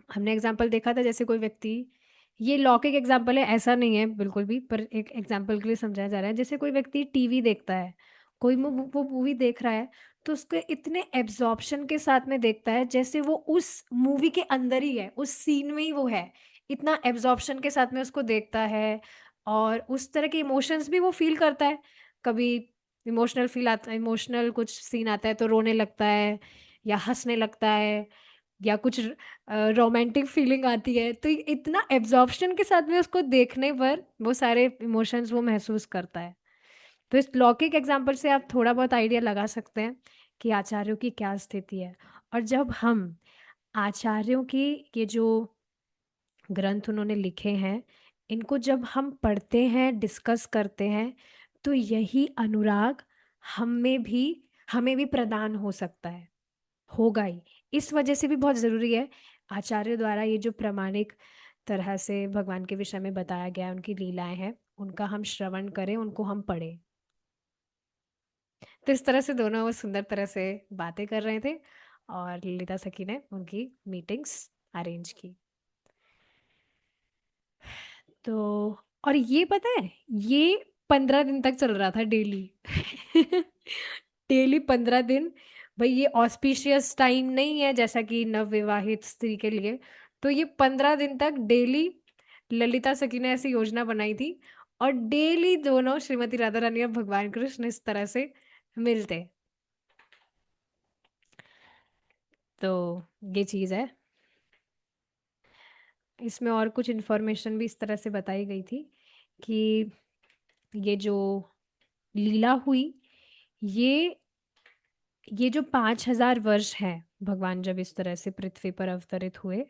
हमने एग्जाम्पल देखा था, जैसे कोई व्यक्ति, ये लौकिक एग्जाम्पल है, ऐसा नहीं है बिल्कुल भी, पर एक एग्जाम्पल के लिए समझाया जा रहा है। जैसे कोई व्यक्ति टीवी देखता है, कोई वो मूवी देख रहा है, तो उसके इतने एब्जॉर्प्शन के साथ में देखता है जैसे वो उस मूवी के अंदर ही है, उस सीन में ही वो है, इतना एब्जॉर्प्शन के साथ में उसको देखता है, और उस तरह के इमोशंस भी वो फील करता है। कभी इमोशनल फील आता है, इमोशनल कुछ सीन आता है तो रोने लगता है, या हंसने लगता है, या कुछ रोमांटिक फीलिंग आती है, तो इतना एब्जॉर्प्शन के साथ में उसको देखने पर वो सारे इमोशंस वो महसूस करता है। तो इस लौकिक एग्जाम्पल से आप थोड़ा बहुत आइडिया लगा सकते हैं कि आचार्यों की क्या स्थिति है। और जब हम आचार्यों की ये जो ग्रंथ उन्होंने लिखे हैं, इनको जब हम पढ़ते हैं, डिस्कस करते हैं, तो यही अनुराग हमें भी प्रदान हो सकता है, होगा ही। इस वजह से भी बहुत ज़रूरी है आचार्य द्वारा ये जो प्रामाणिक तरह से भगवान के विषय में बताया गया है, उनकी लीलाएं हैं, उनका हम श्रवण करें, उनको हम पढ़ें। तो इस तरह से दोनों वो सुंदर तरह से बातें कर रहे थे, और ललिता सखी ने उनकी मीटिंग्स अरेंज की। तो और ये पता है, ये 15 दिन तक चल रहा था डेली। डेली 15 दिन। भाई ये ऑस्पिशियस टाइम नहीं है जैसा कि नवविवाहित स्त्री के लिए। तो ये 15 दिन तक डेली ललिता सखी ने ऐसी योजना बनाई थी, और डेली दोनों श्रीमती राधा रानी और भगवान कृष्ण इस तरह से मिलते। तो ये चीज है। इसमें और कुछ इन्फॉर्मेशन भी इस तरह से बताई गई थी कि ये जो लीला हुई, ये ये जो 5,000 वर्ष है, भगवान जब इस तरह से पृथ्वी पर अवतरित हुए,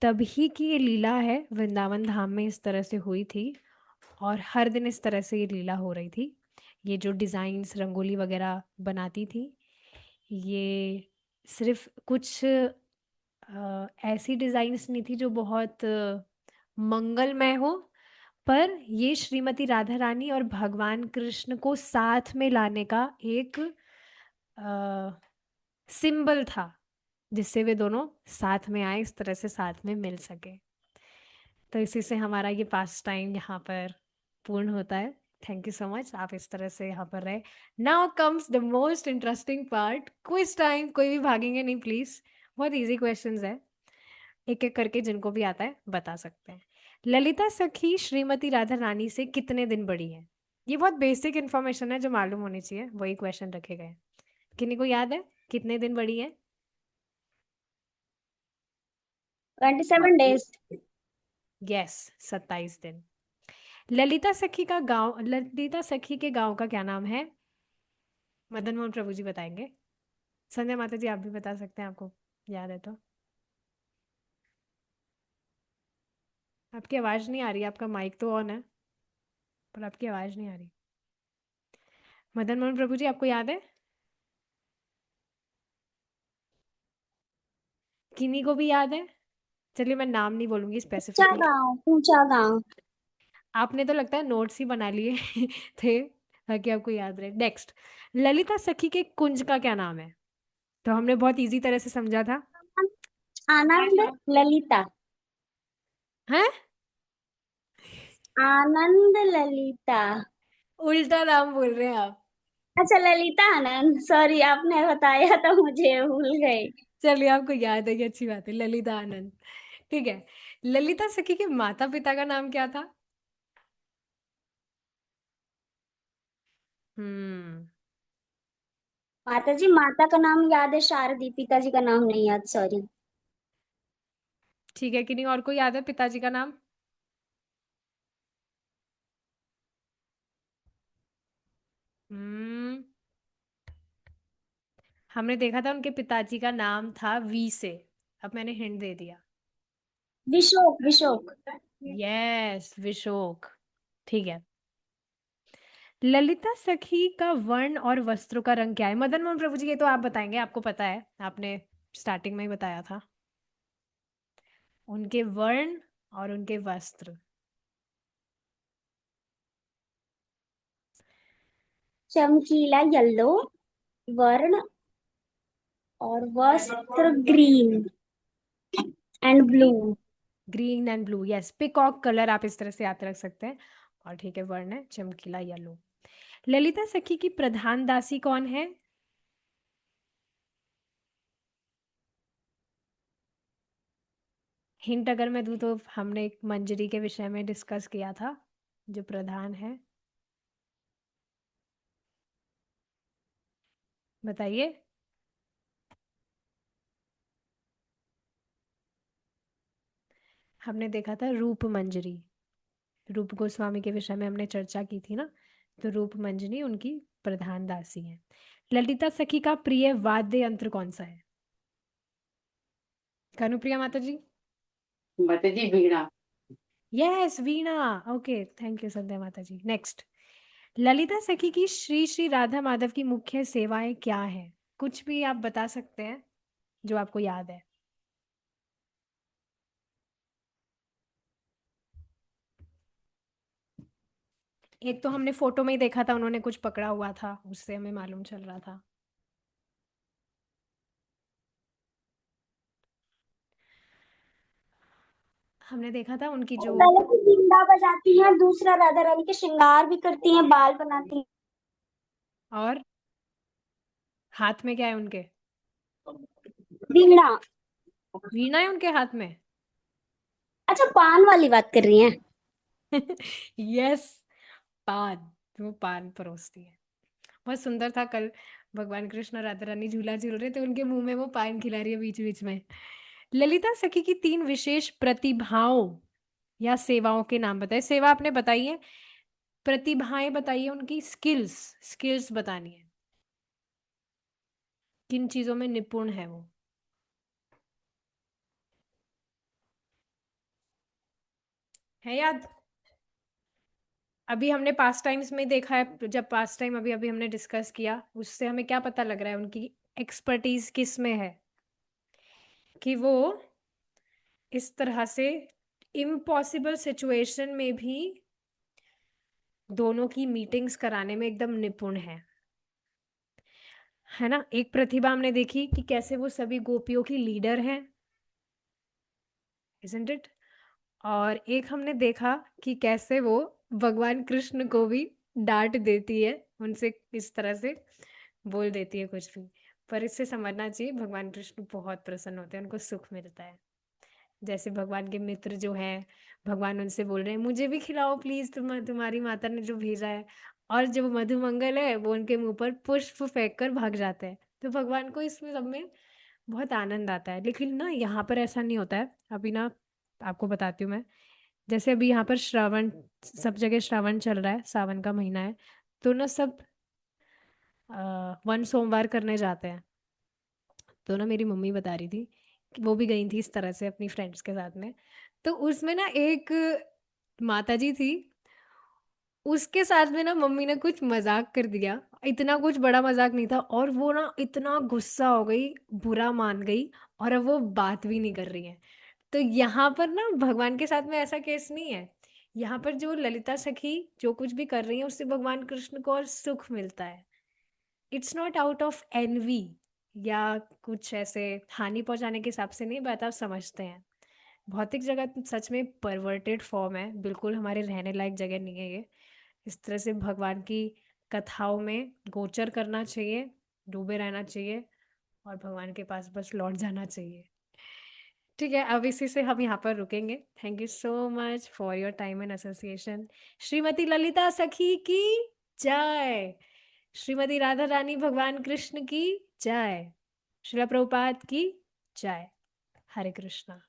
तभी की ये लीला है। वृंदावन धाम में इस तरह से हुई थी और हर दिन इस तरह से ये लीला हो रही थी। ये जो डिज़ाइंस रंगोली वगैरह बनाती थी, ये सिर्फ कुछ ऐसी डिज़ाइंस नहीं थी जो बहुत मंगलमय हो, पर ये श्रीमती राधा रानी और भगवान कृष्ण को साथ में लाने का एक सिंबल था, जिससे वे दोनों साथ में आए, इस तरह से साथ में मिल सके। तो इसी से हमारा ये पास टाइम यहाँ पर पूर्ण होता है। थैंक यू सो मच, आप इस तरह से यहाँ पर रहे। Now comes the most interesting part, quiz time. कोई भी भागेंगे नहीं प्लीज, बहुत इजी क्वेश्चंस है, एक एक करके जिनको भी आता है बता सकते हैं। ललिता सखी श्रीमती राधा रानी से कितने दिन बड़ी है? ये बहुत बेसिक इंफॉर्मेशन है जो मालूम होनी चाहिए, वही क्वेश्चन रखे गए। किन्हीं को याद है कितने दिन बड़ी है? 27 days। यस, 27 दिन। ललिता सखी के गांव का क्या नाम है? मदन मोहन प्रभु जी बताएंगे। संध्या माता जी आप भी बता सकते हैं, आपको याद है तो। आपकी आवाज नहीं आ रही, आपका माइक तो ऑन है पर आपकी आवाज नहीं आ रही। मदन मोहन प्रभु जी आपको याद है? किन्हीं को भी याद है? चलिए मैं नाम नहीं बोलूंगी ऊंचा स्पेसिफिकली। गांव, ऊंचा गांव। आपने तो लगता है नोट्स ही बना लिए थे ताकि आपको याद रहे। नेक्स्ट, ललिता सखी के कुंज का क्या नाम है? तो हमने बहुत इजी तरह से समझा था। आनंद ललिता। हैं? आनंद ललिता। उल्टा नाम बोल रहे हैं आप। अच्छा, ललिता आनंद, सॉरी, आपने बताया तो मुझे भूल गई। चलिए आपको याद है, ये अच्छी बात है, ललिता आनंद। ठीक है। ललिता सखी के माता पिता का नाम क्या था? हम्म। माता जी, माता का नाम याद है शारदी, पिताजी का नाम नहीं याद, सॉरी। ठीक है, किन्हीं और को याद है पिताजी का नाम? हम्म। हमने देखा था उनके पिताजी का नाम था वी से। अब मैंने हिंट दे दिया। विशोक, विशोक। यस, विशोक। ठीक है। ललिता सखी का वर्ण और वस्त्रों का रंग क्या है? मदन मोहन प्रभु जी ये तो आप बताएंगे, आपको पता है, आपने स्टार्टिंग में ही बताया था। उनके वर्ण और उनके वस्त्र। चमकीला येलो, वर्ण और वस्त्र green and blue. Green, green and blue, yes, peacock colour आप इस तरह से याद रख सकते हैं। और ठीक है, वर्ण है चमकीला येलो। ललिता सखी की प्रधान दासी कौन है? हिंट अगर मैं दूं तो हमने एक मंजरी के विषय में डिस्कस किया था, जो प्रधान है। बताइए। हमने देखा था रूप मंजरी, रूप गोस्वामी के विषय में हमने चर्चा की थी ना। तो रूप मंजरी उनकी प्रधान दासी है। ललिता सखी का प्रिय वाद्य यंत्र कौन सा है? कानुप्रिया माता जी। माता ji Veena. Yes, Veena. Okay, thank you Sandhya माता जी। नेक्स्ट, ललिता सखी की श्री श्री राधा माधव की मुख्य सेवाएं क्या है? कुछ भी आप बता सकते हैं जो आपको याद है। एक तो हमने फोटो में ही देखा था, उन्होंने कुछ पकड़ा हुआ था, उससे हमें मालूम चल रहा था। हमने देखा था उनकी जो, पहले तो बीड़ा बजाती हैं, दूसरा राधा रानी के श्रृंगार भी करती हैं, बाल बनाती हैं। और हाथ में क्या है उनके? बीड़ा। वीणा है उनके हाथ में। अच्छा, पान वाली बात कर रही हैं? यस, पान। वो पान परोसती है। बहुत सुंदर था कल, भगवान कृष्ण और राधा रानी झूला झूल रहे थे, उनके मुंह में वो पान खिला रही है बीच बीच में। ललिता सखी की 3 विशेष प्रतिभाओं या सेवाओं के नाम बताइए। सेवा आपने बताई है, प्रतिभाएं बताइए, उनकी स्किल्स, स्किल्स बतानी है, किन चीजों में निपुण है वो। है याद? अभी हमने पास्ट टाइम्स में देखा है, जब पास्ट टाइम अभी अभी हमने डिस्कस किया, उससे हमें क्या पता लग रहा है उनकी एक्सपर्टीज किस में है, कि वो इस तरह से इम्पॉसिबल सिचुएशन में भी दोनों की मीटिंग्स कराने में एकदम निपुण है ना। एक प्रतिभा हमने देखी कि कैसे वो सभी गोपियों की लीडर हैं, isn't it? और एक हमने देखा कि कैसे वो भगवान कृष्ण को भी डांट देती है, उनसे इस तरह से बोल देती है कुछ भी। पर इससे समझना चाहिए भगवान कृष्ण बहुत प्रसन्न होते हैं, उनको सुख मिलता है। जैसे भगवान के मित्र जो हैं, भगवान उनसे बोल रहे हैं मुझे भी खिलाओ प्लीज, तुम्हारी माता ने जो भेजा है। और जो मधुमंगल है वो उनके मुंह पर पुष्प फेंक कर भाग जाते हैं। तो भगवान को इसमें सब में बहुत आनंद आता है। लेकिन ना यहाँ पर ऐसा नहीं होता है। अभी ना आपको बताती हूँ मैं। जैसे अभी यहाँ पर श्रावण, सब जगह श्रावण चल रहा है, सावन का महीना है, तो ना सब वन सोमवार करने जाते हैं। तो ना मेरी मम्मी बता रही थी कि वो भी गई थी इस तरह से अपनी फ्रेंड्स के साथ में। तो उसमें ना एक माता जी थी, उसके साथ में ना मम्मी ने कुछ मजाक कर दिया। इतना कुछ बड़ा मजाक नहीं था, और वो ना इतना गुस्सा हो गई, बुरा मान गई, और अब वो बात भी नहीं कर रही है। तो यहाँ पर ना भगवान के साथ में ऐसा केस नहीं है। यहाँ पर जो ललिता सखी जो कुछ भी कर रही है, उससे भगवान कृष्ण को और सुख मिलता है। It's not out of envy या कुछ ऐसे हानि पहुंचाने के हिसाब से नहीं, बात आप समझते हैं। भौतिक जगत सच में परवर्टेड फॉर्म है, बिल्कुल हमारे रहने लायक जगह नहीं है ये। इस तरह से भगवान की कथाओं में गोचर करना चाहिए, डूबे रहना चाहिए, और भगवान के पास बस लौट जाना चाहिए। ठीक है, अब इसी से हम यहाँ पर रुकेंगे। Thank you so much for your time and association. Shrimati Lalita सखी की जय। श्रीमती राधा रानी भगवान कृष्ण की जय। श्रीला प्रभुपाद की जय। हरे कृष्णा।